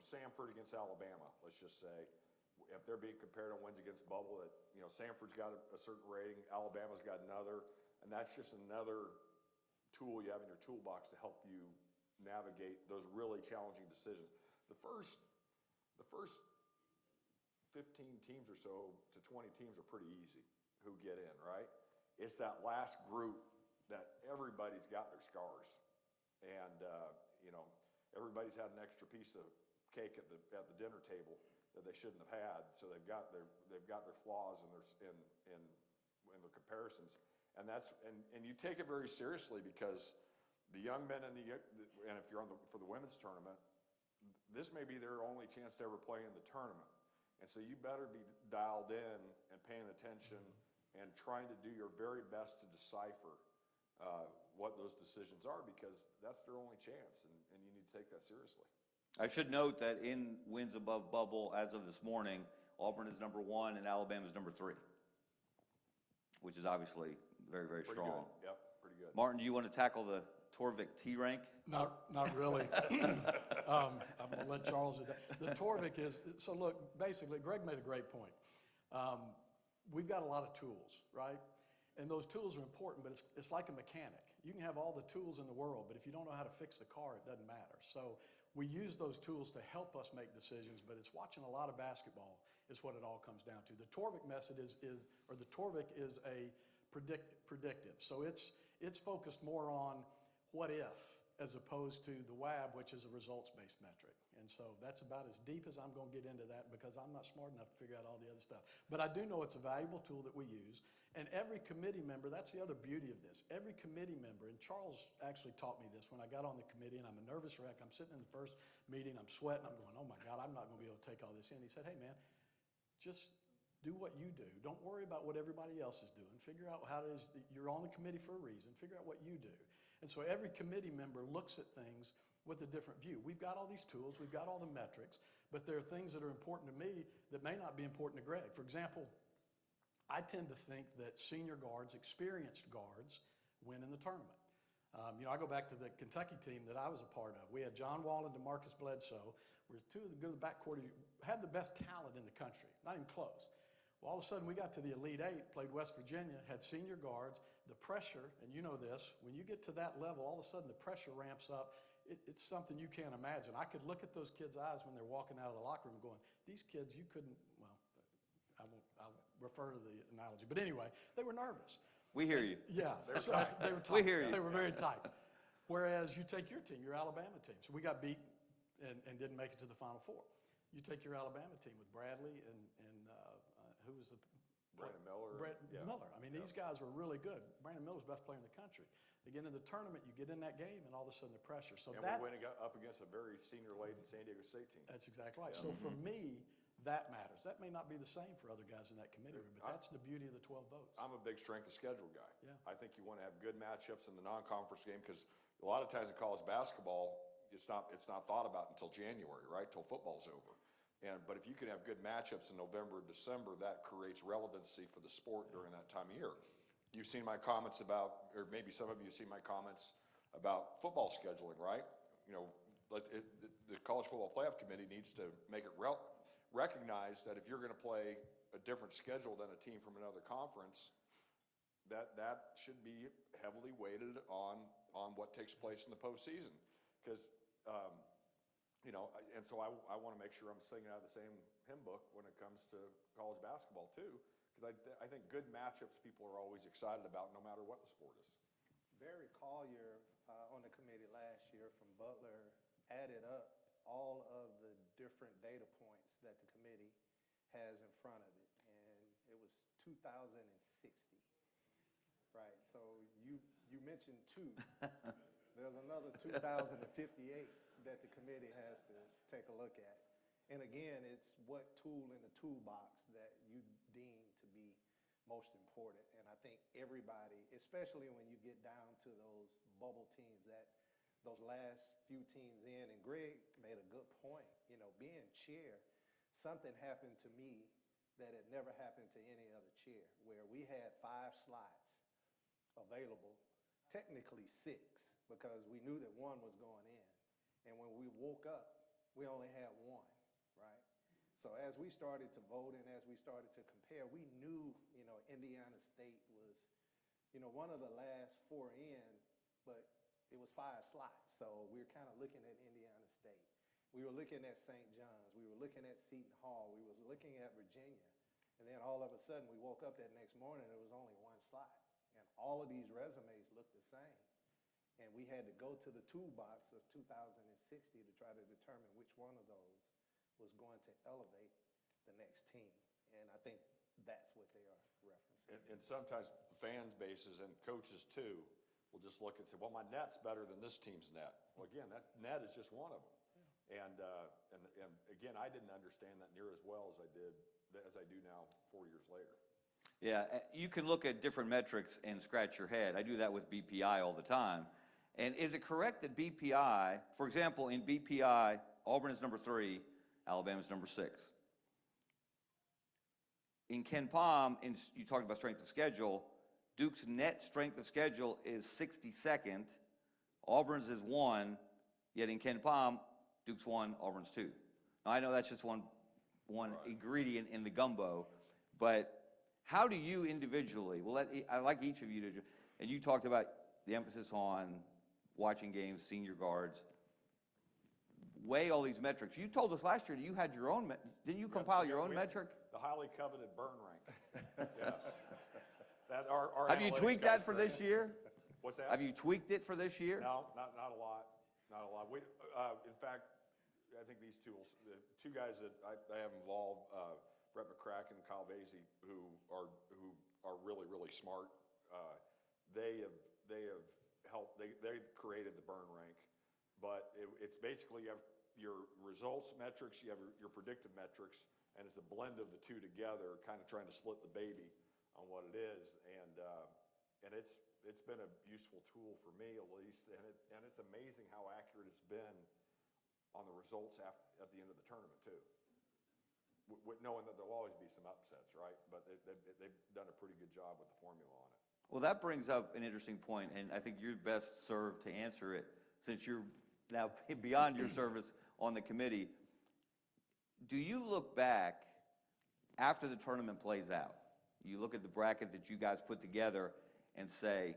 Samford against Alabama, let's just say. If they're being compared on wins against bubble, that Samford's got a certain rating, Alabama's got another, and that's just another tool you have in your toolbox to help you navigate those really challenging decisions. The first 15 teams or so to 20 teams are pretty easy who get in, right? It's that last group that everybody's got their scars, and everybody's had an extra piece of cake at the dinner table that they shouldn't have had. So they've got their flaws in the comparisons, and you take it very seriously because the young men and if you're for the women's tournament, this may be their only chance to ever play in the tournament, and so you better be dialed in and paying attention and trying to do your very best to decipher what those decisions are, because that's their only chance, and you need to take that seriously. I should note that in wins above bubble, as of this morning, Auburn is number 1 and Alabama is number 3, which is obviously very, very Pretty strong. good. Yep, pretty good. Martin, do you want to tackle the Torvik T rank? Not really. I'm going to let Charles do that. The Torvik is, so look, basically, Greg made a great point. We've got a lot of tools, right? And those tools are important, but it's like a mechanic. You can have all the tools in the world, but if you don't know how to fix the car, it doesn't matter. So we use those tools to help us make decisions, but it's watching a lot of basketball is what it all comes down to. The Torvik method or the Torvik is a predictive. So it's focused more on what if, as opposed to the WAB, which is a results-based metric. And so that's about as deep as I'm going to get into that because I'm not smart enough to figure out all the other stuff. But I do know it's a valuable tool that we use. And every committee member, that's the other beauty of this, every committee member, and Charles actually taught me this when I got on the committee, and I'm a nervous wreck. I'm sitting in the first meeting, I'm sweating, I'm going, oh my God, I'm not going to be able to take all this in. He said, hey man, just do what you do. Don't worry about what everybody else is doing. Figure out how it is that you're on the committee for a reason. Figure out what you do. And so every committee member looks at things with a different view. We've got all these tools, we've got all the metrics, but there are things that are important to me that may not be important to Greg. For example, I tend to think that senior guards, experienced guards, win in the tournament. I go back to the Kentucky team that I was a part of. We had John Wall and DeMarcus Bledsoe, were two of the good backcourt, had the best talent in the country, not even close. Well, all of a sudden we got to the Elite Eight, played West Virginia, had senior guards. The pressure, and you know this, when you get to that level, all of a sudden the pressure ramps up. It's something you can't imagine. I could look at those kids' eyes when they're walking out of the locker room going, these kids, you couldn't, well, I'll refer to the analogy. But anyway, they were nervous. We hear you. Yeah. They were tight. We hear you. They were very tight. Whereas you take your team, your Alabama team. So we got beat and didn't make it to the Final Four. You take your Alabama team with Bradley and who was the Brandon Miller. Miller. I mean, these guys were really good. Brandon Miller's the best player in the country. They get into the tournament, you get in that game, and all of a sudden the pressure. So and that's we're winning up against a very senior-laden San Diego State team. That's exactly right. So for me, that matters. That may not be the same for other guys in that committee room, but that's the beauty of the 12 votes. I'm a big strength of schedule guy. Yeah. I think you want to have good matchups in the non-conference game because a lot of times in college basketball, it's not thought about until January, right? Till football's over. But if you can have good matchups in November and December, that creates relevancy for the sport during that time of year. You've seen my comments about, or maybe some of you have seen my comments about football scheduling, right? The College Football Playoff Committee needs to make it recognize that if you're going to play a different schedule than a team from another conference, that should be heavily weighted on what takes place in the postseason. Because and so I want to make sure I'm singing out of the same hymn book when it comes to college basketball too, because I think good matchups people are always excited about no matter what the sport is. Barry Collier on the committee last year from Butler added up all of the different data points that the committee has in front of it, and it was 2060, right? So you mentioned two. There's another 2058 that the committee has to take a look at. And again, it's what tool in the toolbox that you deem to be most important. And I think everybody, especially when you get down to those bubble teams, those last few teams in, and Greg made a good point, being chair, something happened to me that had never happened to any other chair, where we had 5 slots available, technically 6, because we knew that 1 was going in. And when we woke up, we only had 1, right? So as we started to vote and as we started to compare, we knew, Indiana State was, one of the last 4 in, but it was 5 slots. So we were kind of looking at Indiana State. We were looking at St. John's. We were looking at Seton Hall. We was looking at Virginia. And then all of a sudden, we woke up that next morning, it was only 1 slot. And all of these resumes looked the same. And we had to go to the toolbox of 2060 to try to determine which one of those was going to elevate the next team. And I think that's what they are referencing. And sometimes fan bases and coaches too will just look and say, well, my net's better than this team's net. Well, again, that net is just one of them. Yeah. And again, I didn't understand that near as well as I do now 4 years later. Yeah, you can look at different metrics and scratch your head. I do that with BPI all the time. And is it correct that BPI, for example, in BPI, Auburn is number 3, Alabama is number 6. In Ken Pom, you talked about strength of schedule, Duke's net strength of schedule is 62nd, Auburn's is 1, yet in Ken Pom, Duke's 1, Auburn's 2. Now, I know that's just one ingredient in the gumbo, but how do you individually, I like each of you to, and you talked about the emphasis on watching games, senior guards. weigh all these metrics. You told us last year that you had your own, didn't you compile your own metric? The highly coveted burn rank. Yes. That our Have you analytics tweaked guys that for created. this year? What's that? Have you tweaked it for this year? No, not a lot. Not a lot. We, in fact, I think these tools, the two guys that I have involved, Brett McCracken and Kyle Vasey, who are really, really smart. They have helped. They've created the burn rank, but it's basically you have your results metrics, you have your predictive metrics, and it's a blend of the two together, kind of trying to split the baby on what it is, and it's been a useful tool for me at least, and it's amazing how accurate it's been on the results at the end of the tournament too. Knowing that there'll always be some upsets, right? But they've done a pretty good job with the formula on it. Well, that brings up an interesting point, and I think you're best served to answer it since you're now beyond your service on the committee. Do you look back after the tournament plays out? You look at the bracket that you guys put together and say,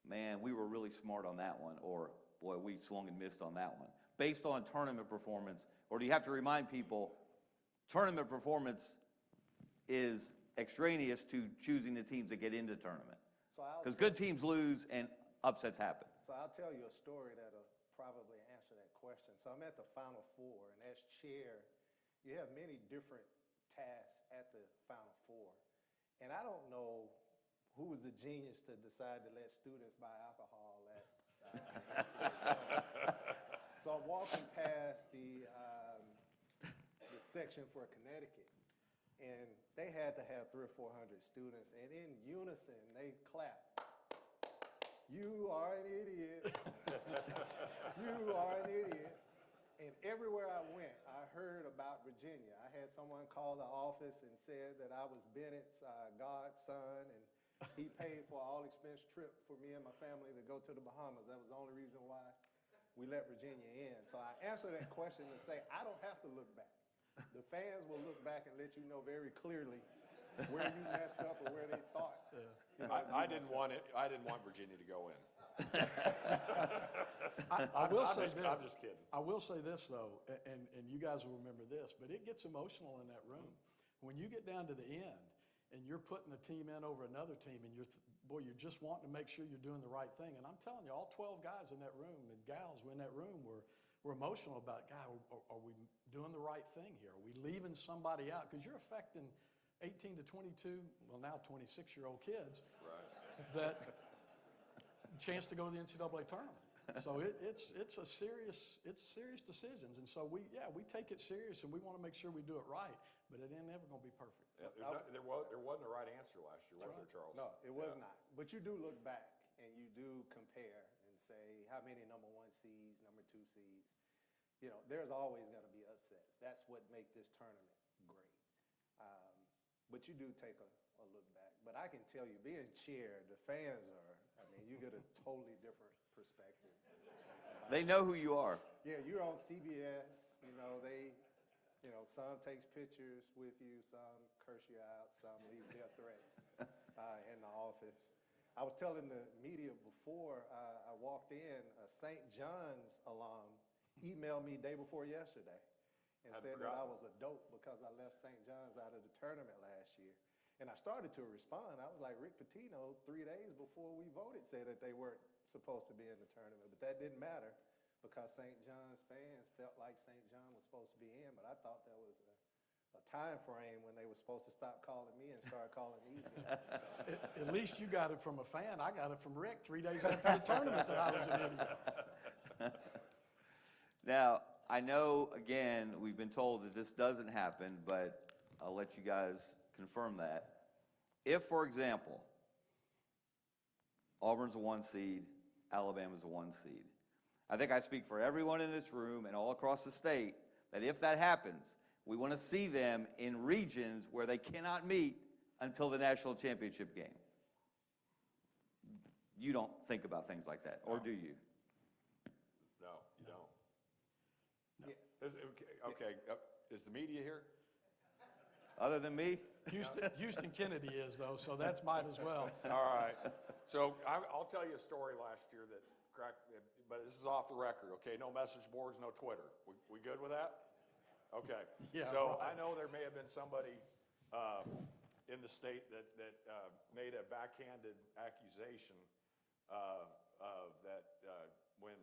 man, we were really smart on that one, or boy, we swung and missed on that one, based on tournament performance? Or do you have to remind people tournament performance is extraneous to choosing the teams that get into the tournament? Because good teams lose and upsets happen. So I'll tell you a story that'll probably answer that question. So I'm at the Final Four, and as chair, you have many different tasks at the Final Four. And I don't know who was the genius to decide to let students buy alcohol at So I'm walking past the section for Connecticut, and they had to have 300 or 400 students, and in unison, they clapped. You are an idiot. You are an idiot. And everywhere I went, I heard about Virginia. I had someone call the office and said that I was Bennett's godson, and he paid for an all-expense trip for me and my family to go to the Bahamas. That was the only reason why we let Virginia in. So I answer that question and say, I don't have to look back. The fans will look back and let you know very clearly where you messed up or where they thought. I didn't want Virginia to go in. I will say this. I'm just kidding. I will say this though, and you guys will remember this, but it gets emotional in that room. When you get down to the end and you're putting a team in over another team and you're just wanting to make sure you're doing the right thing. And I'm telling you, all 12 guys in that room and gals in that room were emotional about, God, are we doing the right thing here? Are we leaving somebody out? Because you're affecting 18 to 22, well now 26-year-old kids, right, that chance to go to the NCAA tournament. So it's serious decisions. And so we take it serious and we want to make sure we do it right, but it ain't never going to be perfect. Yeah, there wasn't a right answer last year, was there, Charles? No, it was not. But you do look back and you do compare and say how many number 1 seeds, number 2 seeds. You know, there's always going to be upsets. That's what makes this tournament great. But you do take a look back. But I can tell you, being chair, the fans you get a totally different perspective. They know who you are. Yeah, you're on CBS. Some takes pictures with you, some curse you out, some leave death threats in the office. I was telling the media before I walked in, a St. John's alum emailed me day before yesterday and said that I was a dope because I left St. John's out of the tournament last year. And I started to respond. I was like, Rick Pitino, 3 days before we voted, said that they weren't supposed to be in the tournament. But that didn't matter because St. John's fans felt like St. John was supposed to be in. But I thought there was a time frame when they were supposed to stop calling me and start calling me. At least you got it from a fan. I got it from Rick 3 days after the tournament that I was an idiot. Now, I know, again, we've been told that this doesn't happen, but I'll let you guys confirm that. If, for example, Auburn's a 1 seed, Alabama's a 1 seed, I think I speak for everyone in this room and all across the state that if that happens, we want to see them in regions where they cannot meet until the national championship game. You don't think about things like that, or do you? No, you don't. No. Okay, is the media here? Other than me? Houston Kennedy is, though, so that's mine as well. All right. So I'll tell you a story last year that cracked, but this is off the record, okay? No message boards, no Twitter. We good with that? Okay. Yeah, So right. I know there may have been somebody in the state that made a backhanded accusation that when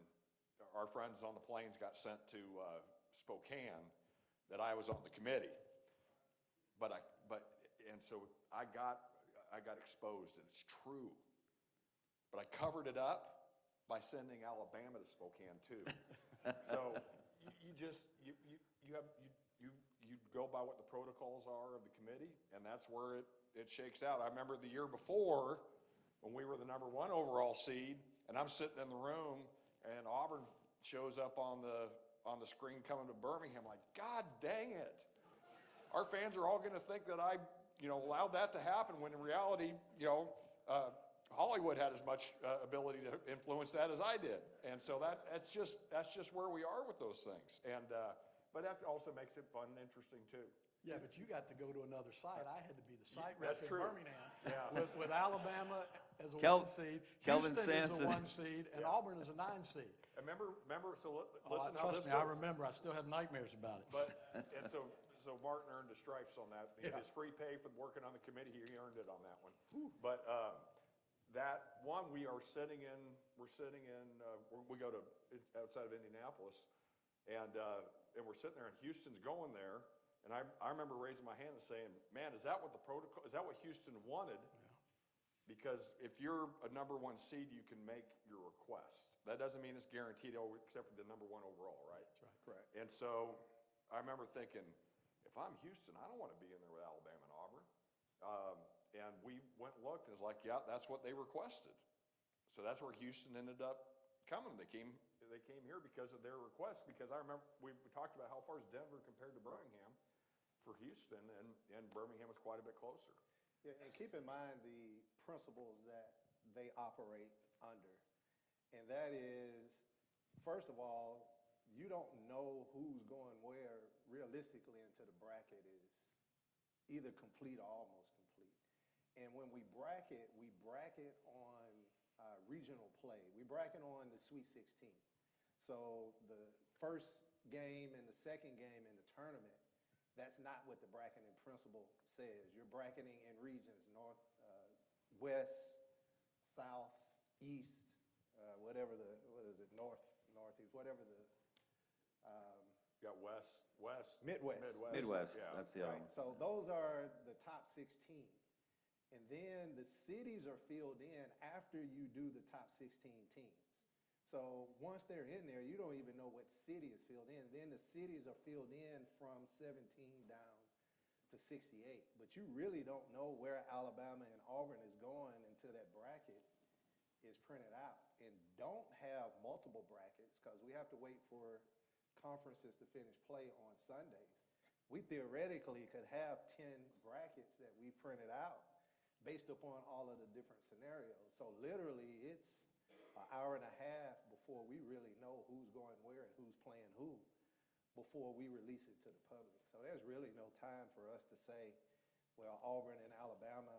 our friends on the plains got sent to Spokane, that I was on the committee. And so I got exposed, and it's true. But I covered it up by sending Alabama to Spokane too. So you go by what the protocols are of the committee, and that's where it shakes out. I remember the year before when we were the #1 overall seed, and I'm sitting in the room, and Auburn shows up on the screen coming to Birmingham. Like, God dang it! Our fans are all going to think that I, allowed that to happen. When in reality, Hollywood had as much ability to influence that as I did, and so that's just where we are with those things. And but that also makes it fun and interesting too. Yeah, but you got to go to another site. I had to be the site That's rep in true. Birmingham Yeah. with Alabama as a Kel- 1 seed, Kelvin Houston is a Sampson. 1 seed, and Auburn is a 9 seed. And remember. So Oh, listen how trust this me, I goes. remember. I still have nightmares about it. And so Martin earned the stripes on that. Yeah. His free pay for working on the committee, he earned it on that one. But that one, we go to outside of Indianapolis, and we're sitting there, and Houston's going there, and I remember raising my hand and saying, man, is that what Houston wanted? Because if you're a #1 seed, you can make your request. That doesn't mean it's guaranteed, except for the #1 overall, right? That's right. Correct. And so I remember thinking, if I'm Houston, I don't want to be in there with Alabama and Auburn. And we went and looked, and it's like, yeah, that's what they requested. So that's where Houston ended up coming. They came here because of their request, because I remember we talked about how far is Denver compared to Birmingham for Houston, and Birmingham was quite a bit closer. Yeah, and keep in mind the principles that they operate under. And that is, first of all, you don't know who's going where realistically until the bracket is either complete or almost complete. And when we bracket on regional play. We bracket on the Sweet 16. So the first game and the second game in the tournament, that's not what the bracketing principle says. You're bracketing in regions, north, west, south, east, northeast, whatever the, You got west. Midwest. Yeah. That's the other one. So those are the top 16. And then the cities are filled in after you do the top 16 teams. So once they're in there, you don't even know what city is filled in. Then the cities are filled in from 17 down to 68. But you really don't know where Alabama and Auburn is going until that bracket is printed out. And don't have multiple brackets because we have to wait for conferences to finish play on Sundays. We theoretically could have 10 brackets that we printed out based upon all of the different scenarios. So literally it's an hour and a half before we really know who's going where and who's playing who before we release it to the public. So there's really no time for us to say, well, Auburn and Alabama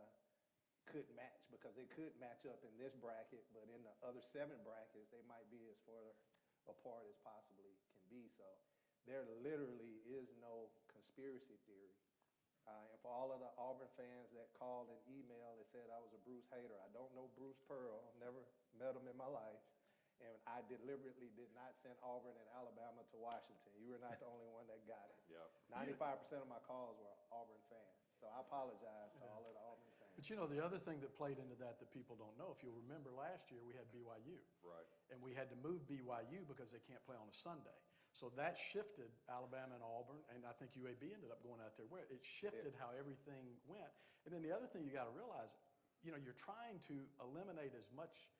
could match, because they could match up in this bracket, but in the other 7 brackets, they might be as far apart as possibly can be. So there literally is no conspiracy theory. And for all of the Auburn fans that called and emailed and said I was a Bruce hater, I don't know Bruce Pearl, never met him in my life. And I deliberately did not send Auburn and Alabama to Washington. You were not the only one that got it. Yep. 95% of my calls were Auburn fans. So I apologize to all of the Auburn fans. But you know, the other thing that played into that people don't know, if you'll remember last year, we had BYU. Right. And we had to move BYU because they can't play on a Sunday. So that shifted Alabama and Auburn, and I think UAB ended up going out there where it shifted how everything went. And then the other thing you got to realize, you know, you're trying to eliminate as much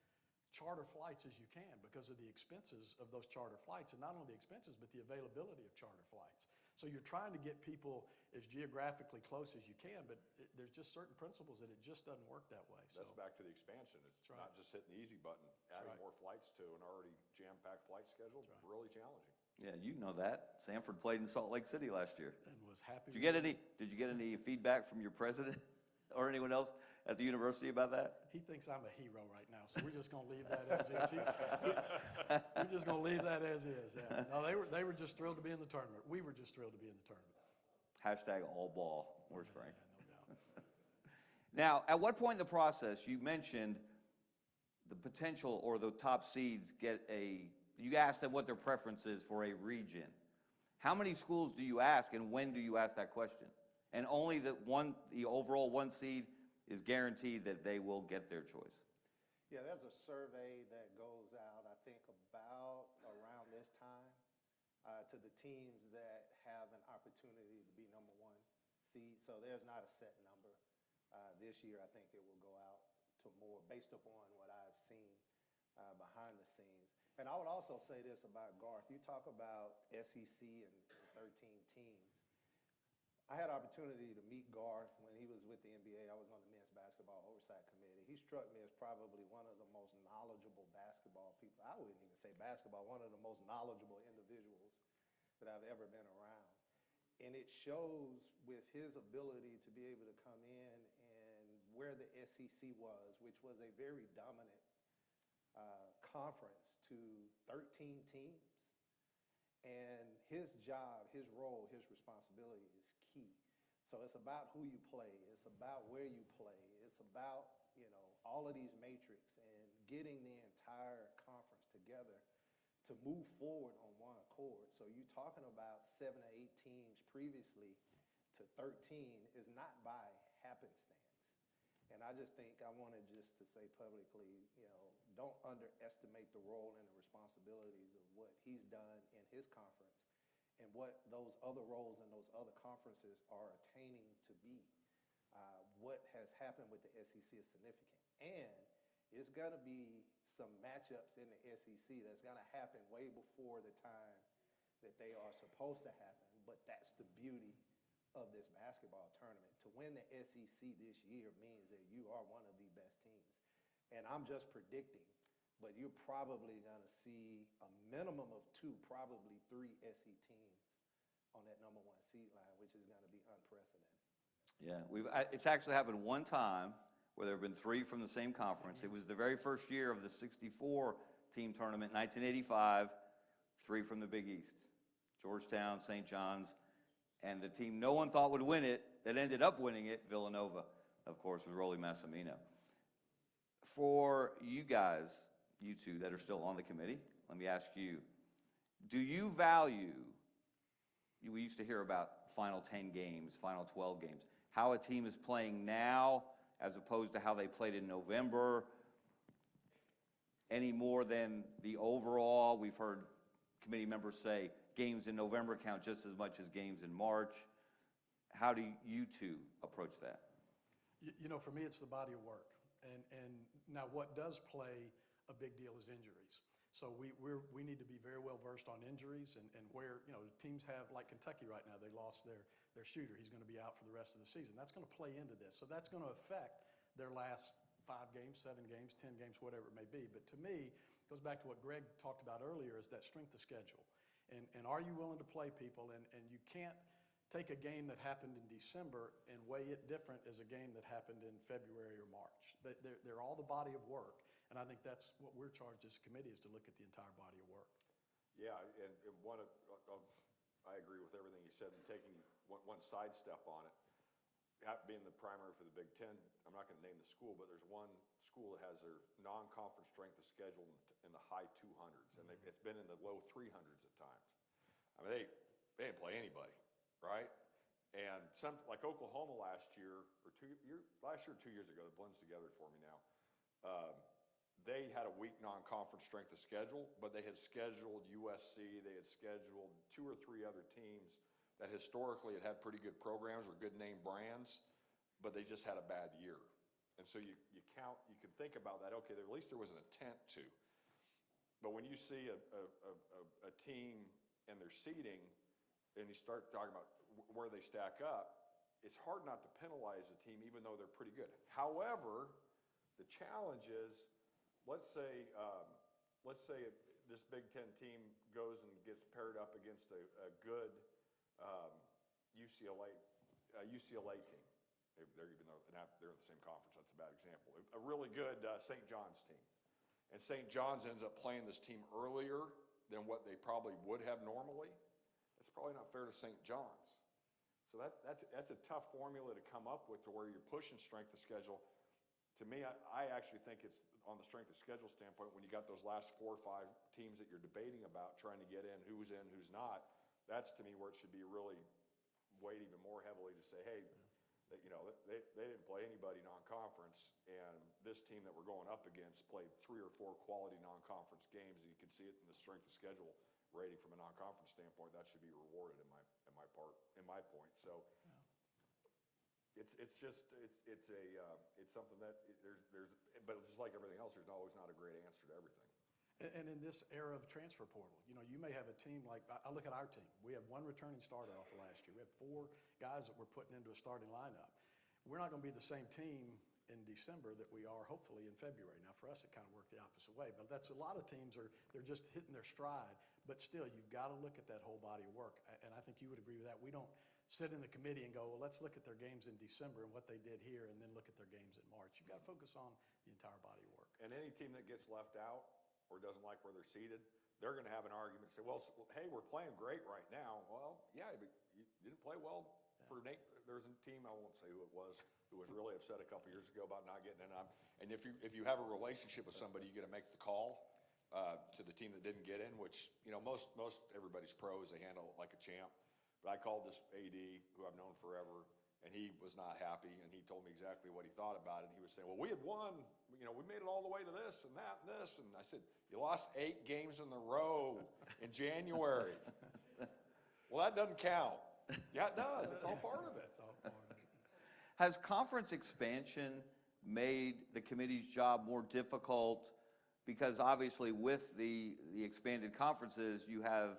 charter flights as you can because of the expenses of those charter flights, and not only the expenses, but the availability of charter flights. So you're trying to get people as geographically close as you can, but there's just certain principles that it just doesn't work that way. That's back to the expansion. It's not just hitting the easy button. Adding more flights to an already jam-packed flight schedule is really challenging. Yeah, you know that. Sanford played in Salt Lake City last year. And was happy. Did you get any feedback from your president or anyone else at the university about that? He thinks I'm a hero right now, so we're just going to leave that as is. We're just going to leave that as is. Yeah. No, they were just thrilled to be in the tournament. We were just thrilled to be in the tournament. Hashtag all ball. Where's Frank? Yeah, no doubt. Now, at what point in the process, you mentioned the potential or the top seeds you asked them what their preference is for a region. How many schools do you ask, and when do you ask that question? And only the overall one seed is guaranteed that they will get their choice. Yeah, there's a survey that goes out, I think, about around this time to the teams that have an opportunity to be number one seed. So there's not a set number. This year, I think it will go out to more based upon what I've seen behind the scenes. And I would also say this about Garth. You talk about SEC and 13 teams. I had an opportunity to meet Garth when he was with the NBA. I was on the men's basketball oversight committee. He struck me as probably one of the most knowledgeable basketball people. I wouldn't even say basketball, one of the most knowledgeable individuals that I've ever been around. And it shows with his ability to be able to come in and where the SEC was, which was a very dominant conference to 13 teams. And his job, his role, his responsibility is key. So it's about who you play. It's about where you play. It's about, all of these matrix and getting the entire conference together to move forward on one accord. So you're talking about 7 or 8 teams previously to 13 is not by happenstance. And I just think I wanted just to say publicly, don't underestimate the role and the responsibilities of what he's done in his conference and what those other roles in those other conferences are attaining to be. What has happened with the SEC is significant. And it's going to be some matchups in the SEC that's going to happen way before the time that they are supposed to happen. But that's the beauty of this basketball tournament. To win the SEC this year means that you are one of the best teams. And I'm just predicting, but you're probably going to see a minimum of 2, probably 3 SEC teams on that number 1 seed line, which is going to be unprecedented. Yeah, it's actually happened one time where there have been 3 from the same conference. It was the very first year of the 64-team tournament, 1985, 3 from the Big East. Georgetown, St. John's, and the team no one thought would win it, that ended up winning it, Villanova, of course, with Rolly Massimino. For you guys, you two that are still on the committee, let me ask you, do you value, we used to hear about final 10 games, final 12 games, how a team is playing now as opposed to how they played in November, any more than the overall? We've heard committee members say games in November count just as much as games in March. How do you two approach that? For me, it's the body of work. And now what does play a big deal is injuries. So we need to be very well versed on injuries and where, teams have, like Kentucky right now, they lost their shooter. He's going to be out for the rest of the season. That's going to play into this. So that's going to affect their last 5 games, 7 games, 10 games, whatever it may be. But to me, it goes back to what Greg talked about earlier, is that strength of schedule. And are you willing to play people? And you can't take a game that happened in December and weigh it different as a game that happened in February or March. They're all the body of work. And I think that's what we're charged as a committee, is to look at the entire body of work. Yeah, and I agree with everything you said, and taking one sidestep on it. Being the primary for the Big Ten, I'm not going to name the school, but there's one school that has their non-conference strength of schedule in the high 200s, and it's been in the low 300s at times. I mean, they didn't play anybody, right? And some, like Oklahoma last year, or 2 years ago, that blends together for me now. They had a weak non-conference strength of schedule, but they had scheduled USC, they had scheduled 2 or 3 other teams that historically had pretty good programs or good name brands, but they just had a bad year. And so you can think about that, okay, at least there was an intent to. But when you see a team and their seeding, and you start talking about where they stack up, it's hard not to penalize the team even though they're pretty good. However, the challenge is, let's say let's say this Big Ten team goes and gets paired up against a good UCLA team. They're even though they're in the same conference, that's a bad example. A really good St. John's team. And St. John's ends up playing this team earlier than what they probably would have normally. That's probably not fair to St. John's. So that's a tough formula to come up with to where you're pushing strength of schedule. To me, I actually think it's on the strength of schedule standpoint, when you got those last 4 or 5 teams that you're debating about trying to get in, who's not, that's to me where it should be really weighed even more heavily to say, hey, they didn't play anybody non-conference, and this team that we're going up against played 3 or 4 quality non-conference games, and you can see it in the strength of schedule rating from a non-conference standpoint. That should be rewarded in my point. So it's something that but just like everything else, there's always not a great answer to everything. And in this era of transfer portal, you may have a team like, I look at our team. We have 1 returning starter off of last year. We have 4 guys that we're putting into a starting lineup. We're not going to be the same team in December that we are hopefully in February. Now for us, it kind of worked the opposite way, but that's a lot of teams they're just hitting their stride, but still you've got to look at that whole body of work. And I think you would agree with that. We don't sit in the committee and go, well, let's look at their games in December and what they did here, and then look at their games in March. You've got to focus on the entire body of work. And any team that gets left out or doesn't like where they're seated, they're going to have an argument and say, well, hey, we're playing great right now. Well, yeah, but you didn't play well for Nate. There's a team, I won't say who it was, who was really upset a couple years ago about not getting in. And if you have a relationship with somebody, you got to make the call to the team that didn't get in, which, most everybody's pros, they handle it like a champ. But I called this AD, who I've known forever, and he was not happy, and he told me exactly what he thought about it. And he was saying, well, we had won, we made it all the way to this and that and this. And I said, you lost 8 games in a row in January. Well, that doesn't count. Yeah, it does. It's all part of it. It's all part of it. Has conference expansion made the committee's job more difficult? Because obviously with the expanded conferences, you have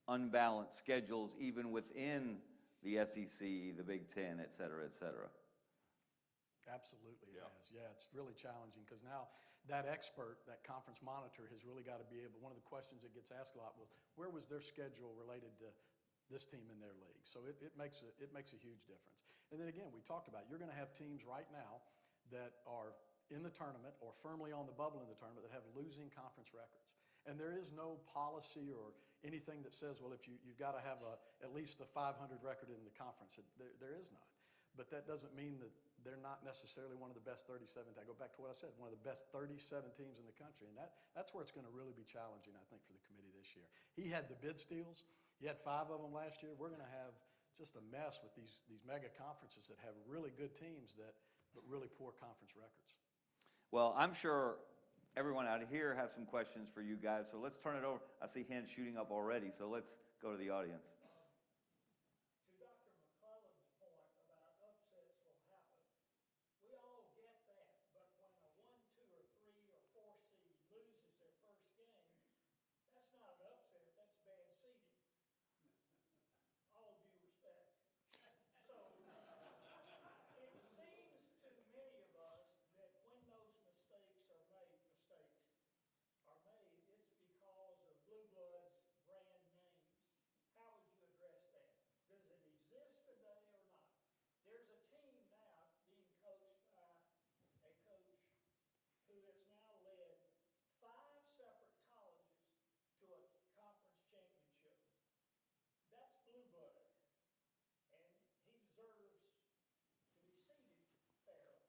unbalanced schedules even within the SEC, the Big Ten, et cetera, et cetera. Absolutely, it has. Yeah, it's really challenging because now that expert, that conference monitor, has really got to be able. One of the questions that gets asked a lot was, where was their schedule related to this team in their league? So it makes a huge difference. And then again, we talked about, you're going to have teams right now that are in the tournament or firmly on the bubble in the tournament that have losing conference records. And there is no policy or anything that says, well, if you've got to have at least a 500 record in the conference. There is not. But that doesn't mean that they're not necessarily one of the best 37. I go back to what I said, one of the best 37 teams in the country. And that's where it's going to really be challenging, I think, for the committee this year. He had the bid steals. He had 5 of them last year. We're going to have just a mess with these mega conferences that have really good teams but really poor conference records. Well, I'm sure everyone out here has some questions for you guys, so let's turn it over. I see hands shooting up already, so let's go to the audience. To Dr. McClellan's point about upsets will happen, we all get that, but when a 1, 2, or 3, or 4 seed loses their first game, that's not an upset, that's bad seeding. All due respect. So, it seems to many of us that when those mistakes are made, it's because of Blue Bloods brand names. How would you address that? Does it exist today or not? There's a team now being coached by a coach who has now led 5 separate colleges to a conference championship. That's Blue Blood. And he deserves to be seated fairly.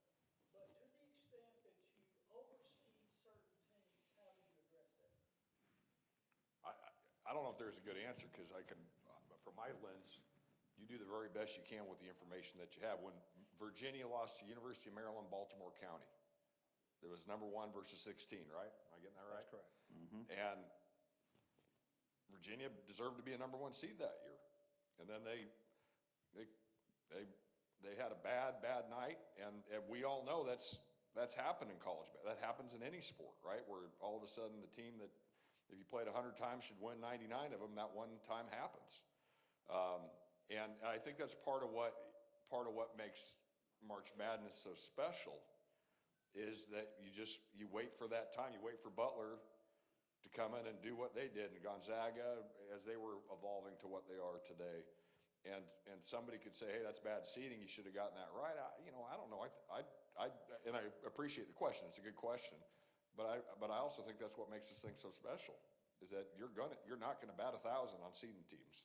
But to the extent that you oversee certain teams, how do you address that? I don't know if there's a good answer because from my lens, you do the very best you can with the information that you have. When Virginia lost to University of Maryland, Baltimore County, it was number 1 versus 16, right? Am I getting that right? That's correct. Mm-hmm. And Virginia deserved to be a number 1 seed that year. And then they had a bad night, and we all know that's happened in college. That happens in any sport, right? Where all of a sudden the team that if you played 100 times should win 99 of them, that one time happens. And I think that's part of what makes March Madness so special is that you wait for that time. You wait for Butler come in and do what they did in Gonzaga as they were evolving to what they are today. And somebody could say, hey, that's bad seating, you should have gotten that right. I don't know, and I appreciate the question, it's a good question. But I also think that's what makes this thing so special, is that you're not gonna bat 1,000 on seeding teams.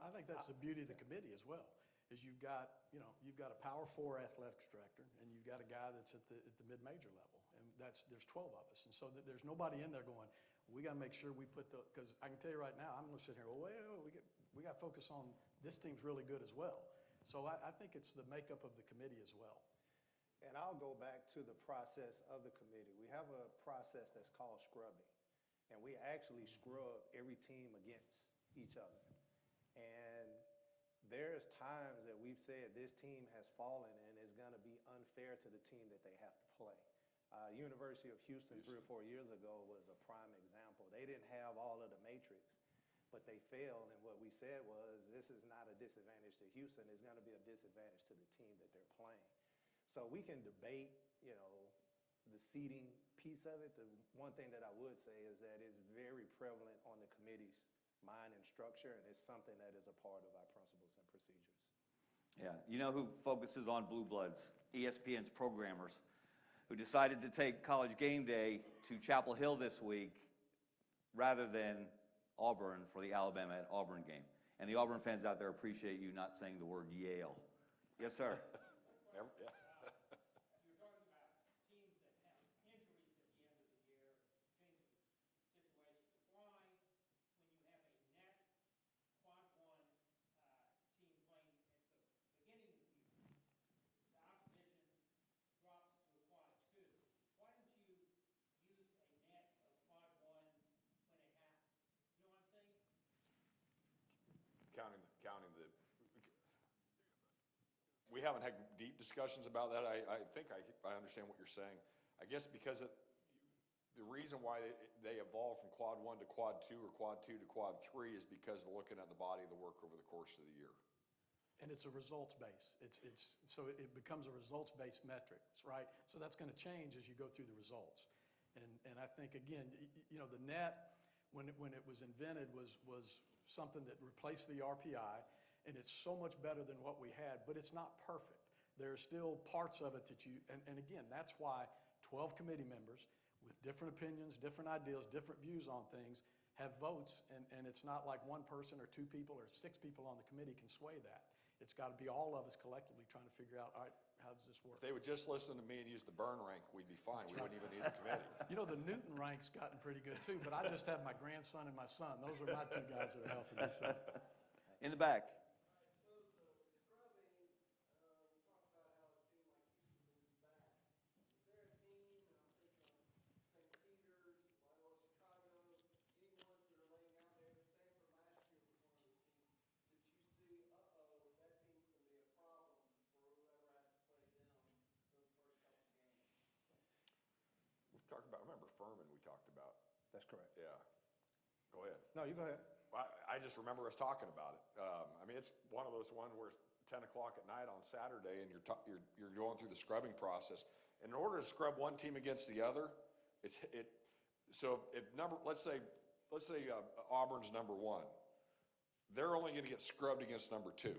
I think that's the beauty of the committee as well, is you've got a Power 4 athletics director, and you've got a guy that's at the mid-major level, and there's 12 of us, and so there's nobody in there going, we got to make sure we put because I can tell you right now, I'm going to sit here, well, wait, we got to focus on this team's really good as well. So I think it's the makeup of the committee as well. And I'll go back to the process of the committee. We have a process that's called scrubbing, and we actually scrub every team against each other. And there's times that we've said this team has fallen and is going to be unfair to the team that they have to play. University of Houston 3 or 4 years ago was a prime example. They didn't have all of the matrix, but they failed, and what we said was, this is not a disadvantage to Houston, it's going to be a disadvantage to the team that they're playing. So we can debate, the seeding piece of it. The one thing that I would say is that it's very prevalent on the committee's mind and structure, and it's something that is a part of our principles and procedures. Yeah, you know who focuses on blue bloods? ESPN's programmers, who decided to take College Game Day to Chapel Hill this week rather than Auburn for the Alabama at Auburn game. And the Auburn fans out there appreciate you not saying the word Yale. Yes, sir. Yeah. You're talking about teams that have injuries at the end of the year, changing situations. Why, when you have a net quad one team playing at the beginning of the year, the opposition drops to a quad two, why don't you use a net of quad one when it happens? You know what I'm saying? Counting the, we haven't had deep discussions about that. I think I understand what you're saying. I guess because the reason why they evolved from quad 1 to quad 2 or quad 2 to quad 3 is because they're looking at the body of the work over the course of the year. And it's a results base. So it becomes a results based metric, right? So that's going to change as you go through the results. And I think again, the net when it was invented was something that replaced the RPI, and it's so much better than what we had, but it's not perfect. There are still parts of it that and again, that's why 12 committee members with different opinions, different ideas, different views on things have votes, and it's not like one person or two people or 6 people on the committee can sway that. It's got to be all of us collectively trying to figure out, all right, how does this work? If they would just listen to me and use the burn rank, we'd be fine. We wouldn't even need a committee. The Newton rank's gotten pretty good too, but I just have my grandson and my son. Those are my 2 guys that are helping me. So. In the back. Talked about, remember Furman we talked about? That's correct. Yeah. Go ahead. No, you go ahead. I just remember us talking about it. It's one of those ones where it's 10 o'clock at night on Saturday and you're going through the scrubbing process. In order to scrub one team against the other, let's say Auburn's number 1. They're only going to get scrubbed against number 2.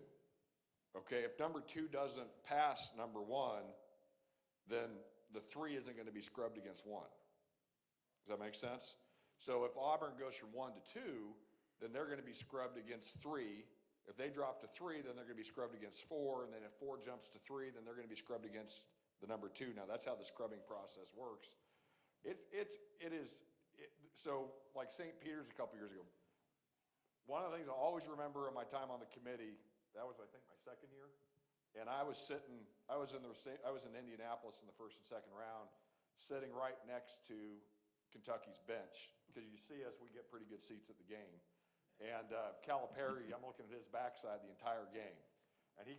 Okay, if number 2 doesn't pass number 1, then the 3 isn't going to be scrubbed against 1. Does that make sense? So if Auburn goes from 1 to 2, then they're going to be scrubbed against 3. If they drop to 3, then they're going to be scrubbed against 4. And then if 4 jumps to 3, then they're going to be scrubbed against the number 2. Now that's how the scrubbing process works. So like St. Peter's a couple years ago. One of the things I always remember in my time on the committee, that was I think my 2nd year. And I was in Indianapolis in the 1st and 2nd round, sitting right next to Kentucky's bench, because you see us, we get pretty good seats at the game. And Calipari, I'm looking at his backside the entire game. And he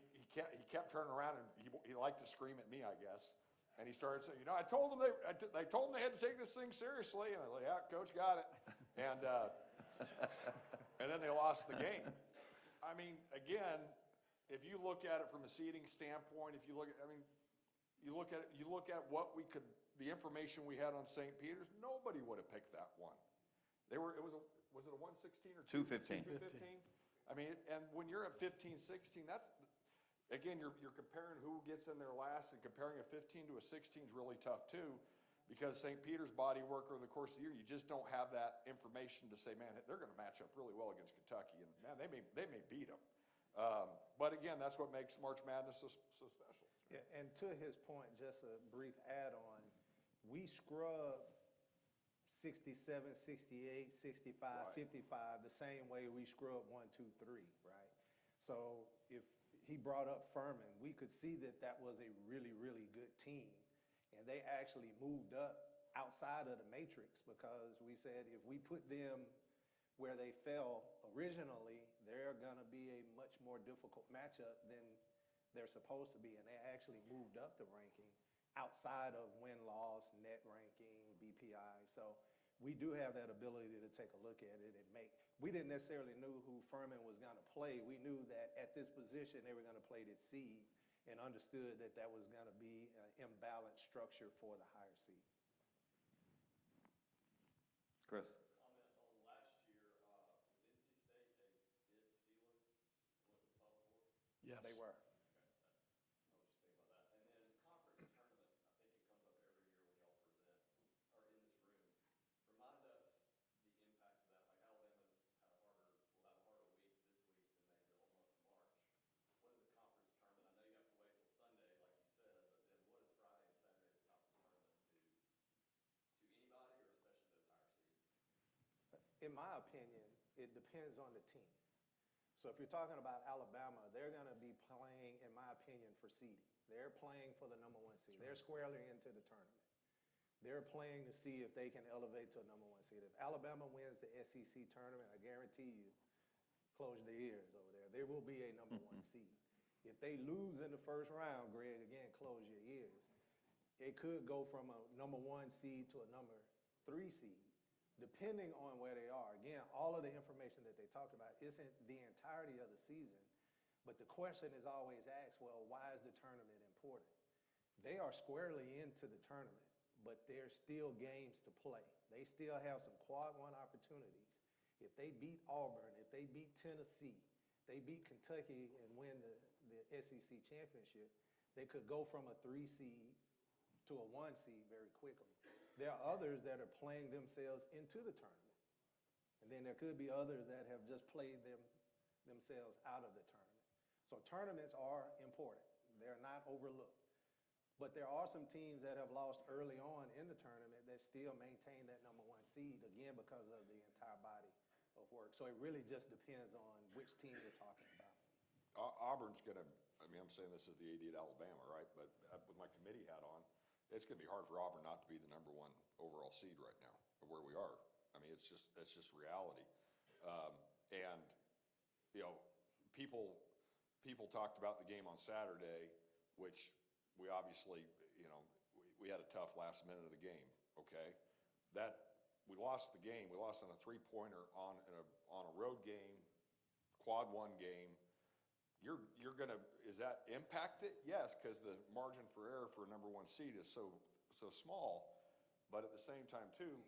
kept turning around, and he liked to scream at me, I guess. And he started saying, I told them they had to take this thing seriously. And I was like, yeah, coach, got it. And then they lost the game. I mean, again, if you look at it from a seeding standpoint, you look at what the information we had on St. Peter's, nobody would have picked that one. Was it a 116 or 215? 215? I mean, and when you're at 15, 16, again, you're comparing who gets in there last, and comparing a 15 to a 16 is really tough too, because St. Peter's body work over the course of the year, you just don't have that information to say, man, they're going to match up really well against Kentucky, and man, they may beat them. But again, that's what makes March Madness so special. Yeah, and to his point, just a brief add-on, we scrub 67, 68, 65, Right. 55, the same way we scrub 1, 2, 3, right? So if he brought up Furman, we could see that that was a really, really good team. And they actually moved up outside of the matrix because we said if we put them where they fell originally, they're going to be a much more difficult matchup than they're supposed to be. And they actually moved up the ranking outside of win-loss, net ranking, BPI. So we do have that ability to take a look at it and we didn't necessarily know who Furman was going to play. We knew that at this position they were going to play this seed and understood that that was going to be an imbalanced structure for the higher seed. Chris? Comment on last year, was NC State, they did Steeler, was the Final Four? Yes. They were. I was just thinking about that. And then conference tournament, I think it comes up every year when y'all present, or in this room. Remind us the impact of that. Like Alabama's had a harder, will have a harder week this week than maybe the whole month of March. What is the conference tournament? I know you have to wait till Sunday, like you said, but then what does Friday and Saturday of the conference tournament do to anybody, or especially those higher seeds? In my opinion, it depends on the team. So if you're talking about Alabama, they're going to be playing, in my opinion, for seeding. They're playing for the number 1 seed. They're squarely into the tournament. They're playing to see if they can elevate to a number 1 seed. If Alabama wins the SEC tournament, I guarantee you, close their ears over there. There will be a number 1 seed. If they lose in the first round, Greg, again, close your ears. It could go from a number 1 seed to a number 3 seed, depending on where they are. Again, all of the information that they talked about isn't the entirety of the season, but the question is always asked, well, why is the tournament important? They are squarely into the tournament, but there's still games to play. They still have some quad 1 opportunities. If they beat Auburn, if they beat Tennessee, they beat Kentucky and win the SEC championship, they could go from a 3 seed to a 1 seed very quickly. There are others that are playing themselves into the tournament. And then there could be others that have just played themselves out of the tournament. So tournaments are important. They're not overlooked. But there are some teams that have lost early on in the tournament that still maintain that number 1 seed, again, because of the entire body of work. So it really just depends on which team you're talking about. Auburn's going to, I mean, I'm saying this is the AD at Alabama, right? But with my committee hat on, it's going to be hard for Auburn not to be the number 1 overall seed right now, where we are. I mean, that's just reality. And, you know, people talked about the game on Saturday, which we obviously, you know, we had a tough last minute of the game, okay? We lost the game. We lost on a 3-pointer on a road game, quad 1 game. You're gonna, is that impact it? Yes, because the margin for error for a number 1 seed is so small. But at the same time too,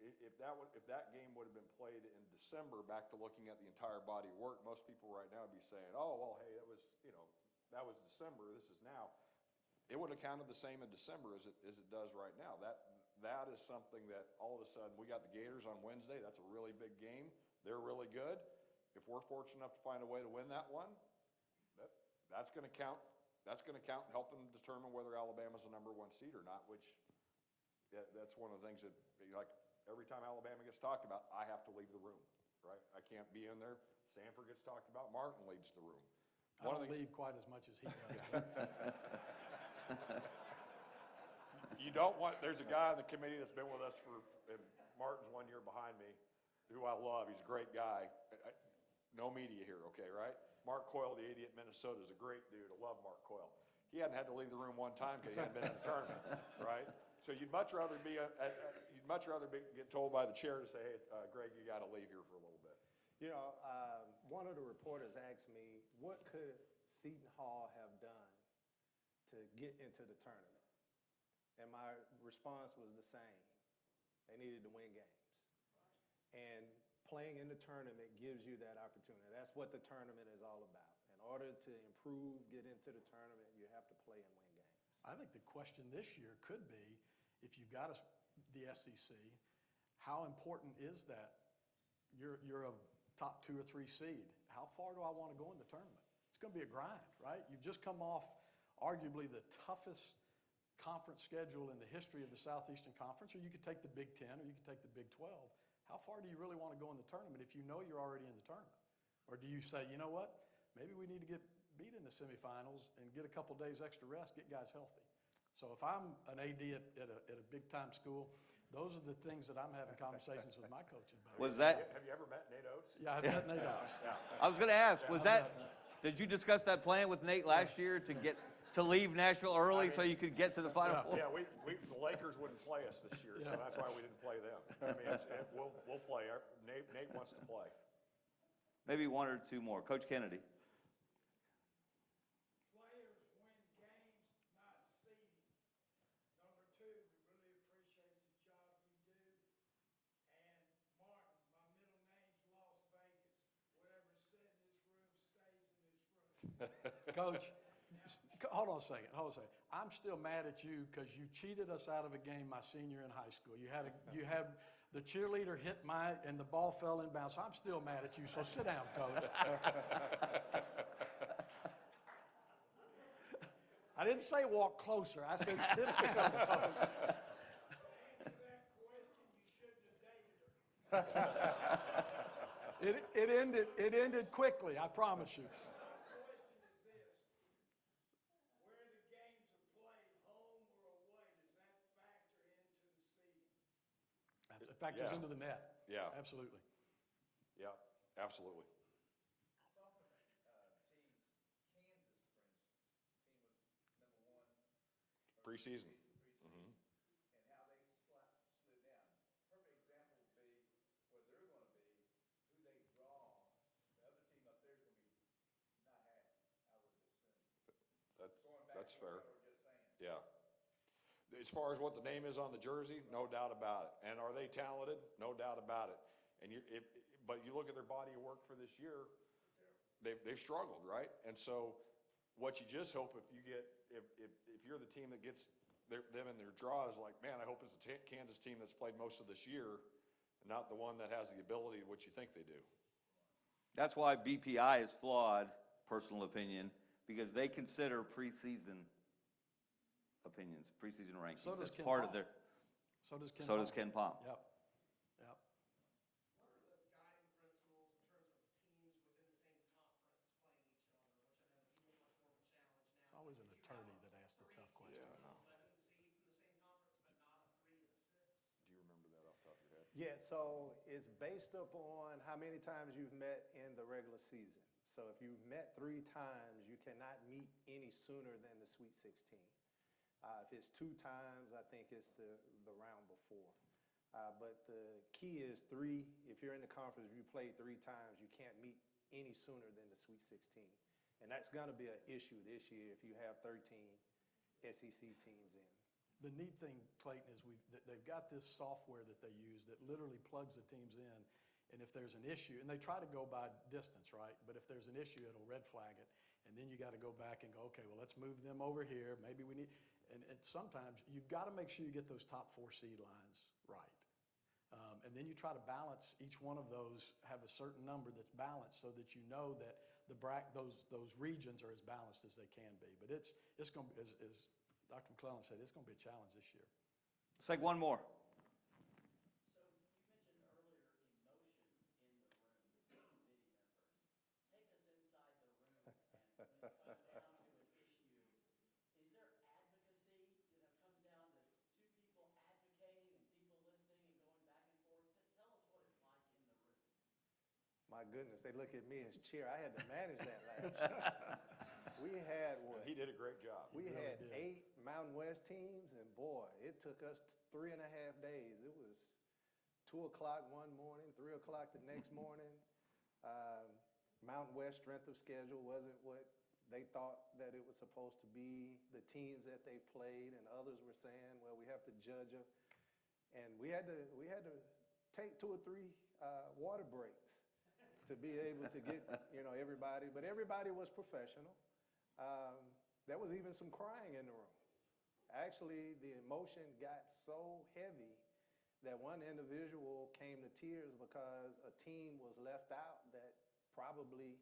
if that game would have been played in December, back to looking at the entire body of work, most people right now would be saying, oh, well, hey, that was, you know, that was December, this is now. It would have counted the same in December as it does right now. That is something that all of a sudden, we got the Gators on Wednesday. That's a really big game. They're really good. If we're fortunate enough to find a way to win that one, that's going to count. That's going to count and help them determine whether Alabama's a number 1 seed or not, which that's one of the things that, like, every time Alabama gets talked about, I have to leave the room, right? I can't be in there. Stanford gets talked about, Martin leaves the room. I don't leave quite as much as he does. You don't want, there's a guy on the committee that's been with us Martin's 1 year behind me, who I love. He's a great guy. No media here, okay, right? Mark Coyle, the 80 at Minnesota, is a great dude. I love Mark Coyle. He hadn't had to leave the room 1 time because he hadn't been in the tournament, right? So you'd much rather get told by the chair to say, hey, Greg, you got to leave here for a little bit. You know, one of the reporters asked me, what could Seton Hall have done to get into the tournament? And my response was the same. They needed to win games. playing in the tournament gives you that opportunity. That's what the tournament is all about. In order to improve, get into the tournament, you have to play and win games. I think the question this year could be, if you've got the SEC, how important is that? You're a top 2 or 3 seed. How far do I want to go in the tournament? It's going to be a grind, right? You've just come off arguably the toughest conference schedule in the history of the Southeastern Conference, or you could take the Big Ten, or you could take the Big 12. How far do you really want to go in the tournament if you know you're already in the tournament? Or do you say, you know what, maybe we need to get beat in the semifinals and get a couple days extra rest, get guys healthy? So if I'm an AD at a big-time school, those are the things that I'm having conversations with my coaches about. Was that? Have you ever met Nate Oates? Yeah, I've met Nate Oates. I was going to ask, did you discuss that plan with Nate last year to leave Nashville early so you could get to the Final Four? Yeah, the Lakers wouldn't play us this year, so that's why we didn't play them. I mean, we'll play. Nate wants to play. Maybe 1 or 2 more. Coach Kennedy. Players win games, not seeding. Number 2, we really appreciate the job you do. And Martin, my middle name's Las Vegas. Whatever's said in this room stays in this room. Coach, hold on a second. I'm still mad at you because you cheated us out of a game my senior in high school. You had the cheerleader hit and the ball fell inbounds. So I'm still mad at you. So sit down, Coach. I didn't say walk closer. I said sit down, Coach. It ended quickly, I promise you. It factors into the net. Yeah. Absolutely. Yeah, absolutely. Talking about teams, Kansas, for instance, team was number 1. Preseason. And how they slid down. Perfect example would be where they're going to be, who they draw. The other team up there is going to be not happy, I would assume. That's fair. What we were just saying. Yeah. As far as what the name is on the jersey, no doubt about it. And are they talented? No doubt about it. And but you look at their body of work for this year, they've struggled, right? And so what you just hope if you're the team that gets them in their draw is like, man, I hope it's the Kansas team that's played most of this year, and not the one that has the ability of what you think they do. That's why BPI is flawed, personal opinion, because they consider preseason opinions, preseason rankings. So does That's Ken part Palm. of their. So does Ken So Palm. does Ken Palm. Yep. What are the guiding principles in terms of teams within the same conference playing each other, which I know is much more of a challenge now? It's always an attorney that asks the tough question. Yeah, I know. 11 seed from the same conference, but not a 3 and a 6. Do you remember that off the top of your head? Yeah, so it's based upon how many times you've met in the regular season. So if you've met 3 times, you cannot meet any sooner than the Sweet 16. If it's 2 times, I think it's the round before. But the key is 3. If you're in the conference, if you played 3 times, you can't meet any sooner than the Sweet 16. And that's going to be an issue this year if you have 13 SEC teams in. The neat thing, Clayton, is they've got this software that they use that literally plugs the teams in. And if there's an issue, and they try to go by distance, right? But if there's an issue, it'll red flag it. And then you got to go back and go, okay, well, let's move them over here. Maybe we need, and sometimes you've got to make sure you get those top 4 seed lines right. And then you try to balance each one of those, have a certain number that's balanced so that you know that those regions are as balanced as they can be. But it's going to be, as Dr. McClellan said, it's going to be a challenge this year. Let's take one more. So you mentioned earlier emotion in the room with the committee members. Take us inside the room, and when it comes down to an issue, is there advocacy? It comes down to 2 people advocating and people listening and going back and forth. Tell us what it's like in the room. My goodness, they look at me as chair. I had to manage that last year. We had what? He did a great job. We had 8 Mountain West teams, and boy, it took us 3.5 days. It was 2 o'clock one morning, 3 o'clock the next morning. Mountain West strength of schedule wasn't what they thought that it was supposed to be. The teams that they played, and others were saying, well, we have to judge them. And we had to take 2 or 3 water breaks to be able to get, everybody. But everybody was professional. There was even some crying in the room. Actually, the emotion got so heavy that one individual came to tears because a team was left out that probably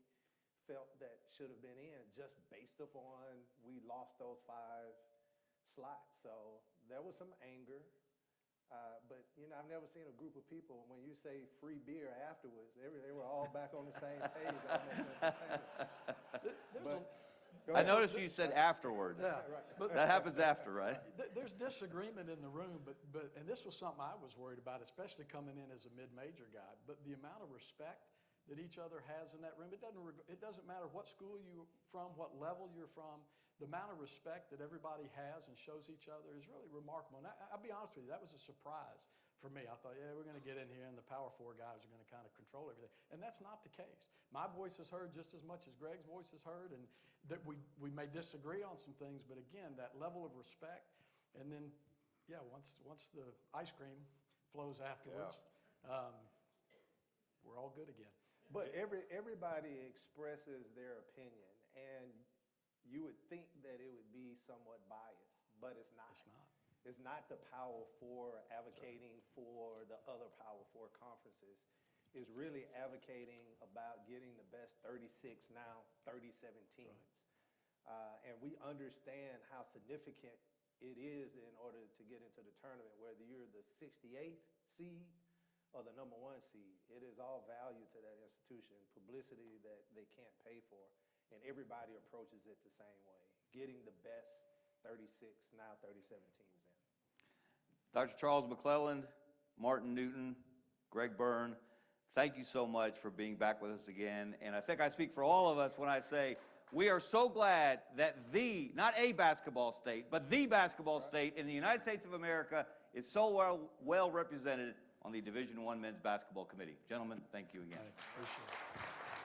felt that should have been in just based upon we lost those 5 slots. So there was some anger. But, I've never seen a group of people, when you say free beer afterwards, they were all back on the same page almost instantaneously. I noticed you said afterwards. Yeah, right. That happens after, right? There's disagreement in the room, but and this was something I was worried about, especially coming in as a mid-major guy. But the amount of respect that each other has in that room, it doesn't matter what school you're from, what level you're from. The amount of respect that everybody has and shows each other is really remarkable. And I'll be honest with you, that was a surprise for me. I thought, yeah, we're going to get in here and the Power 4 guys are going to kind of control everything. And that's not the case. My voice is heard just as much as Greg's voice is heard, and that we may disagree on some things, but again, that level of respect. And then, yeah, once the ice cream flows afterwards, we're all good again. But everybody expresses their opinion, and you would think that it would be somewhat biased, but it's not. It's not. It's not the Power 4 advocating for the other Power 4 conferences. It's really advocating about getting the best 36, now 37 teams. And we understand how significant it is in order to get into the tournament, whether you're the 68th seed or the #1 seed. It is all value to that institution, publicity that they can't pay for, and everybody approaches it the same way, getting the best 36, now 37 teams in. Dr. Charles McClelland, Martin Newton, Greg Byrne, thank you so much for being back with us again. And I think I speak for all of us when I say we are so glad that not a basketball state, but the basketball state in the United States of America is so well represented on the Division I Men's Basketball Committee. Gentlemen, thank you again. Thanks. Appreciate it.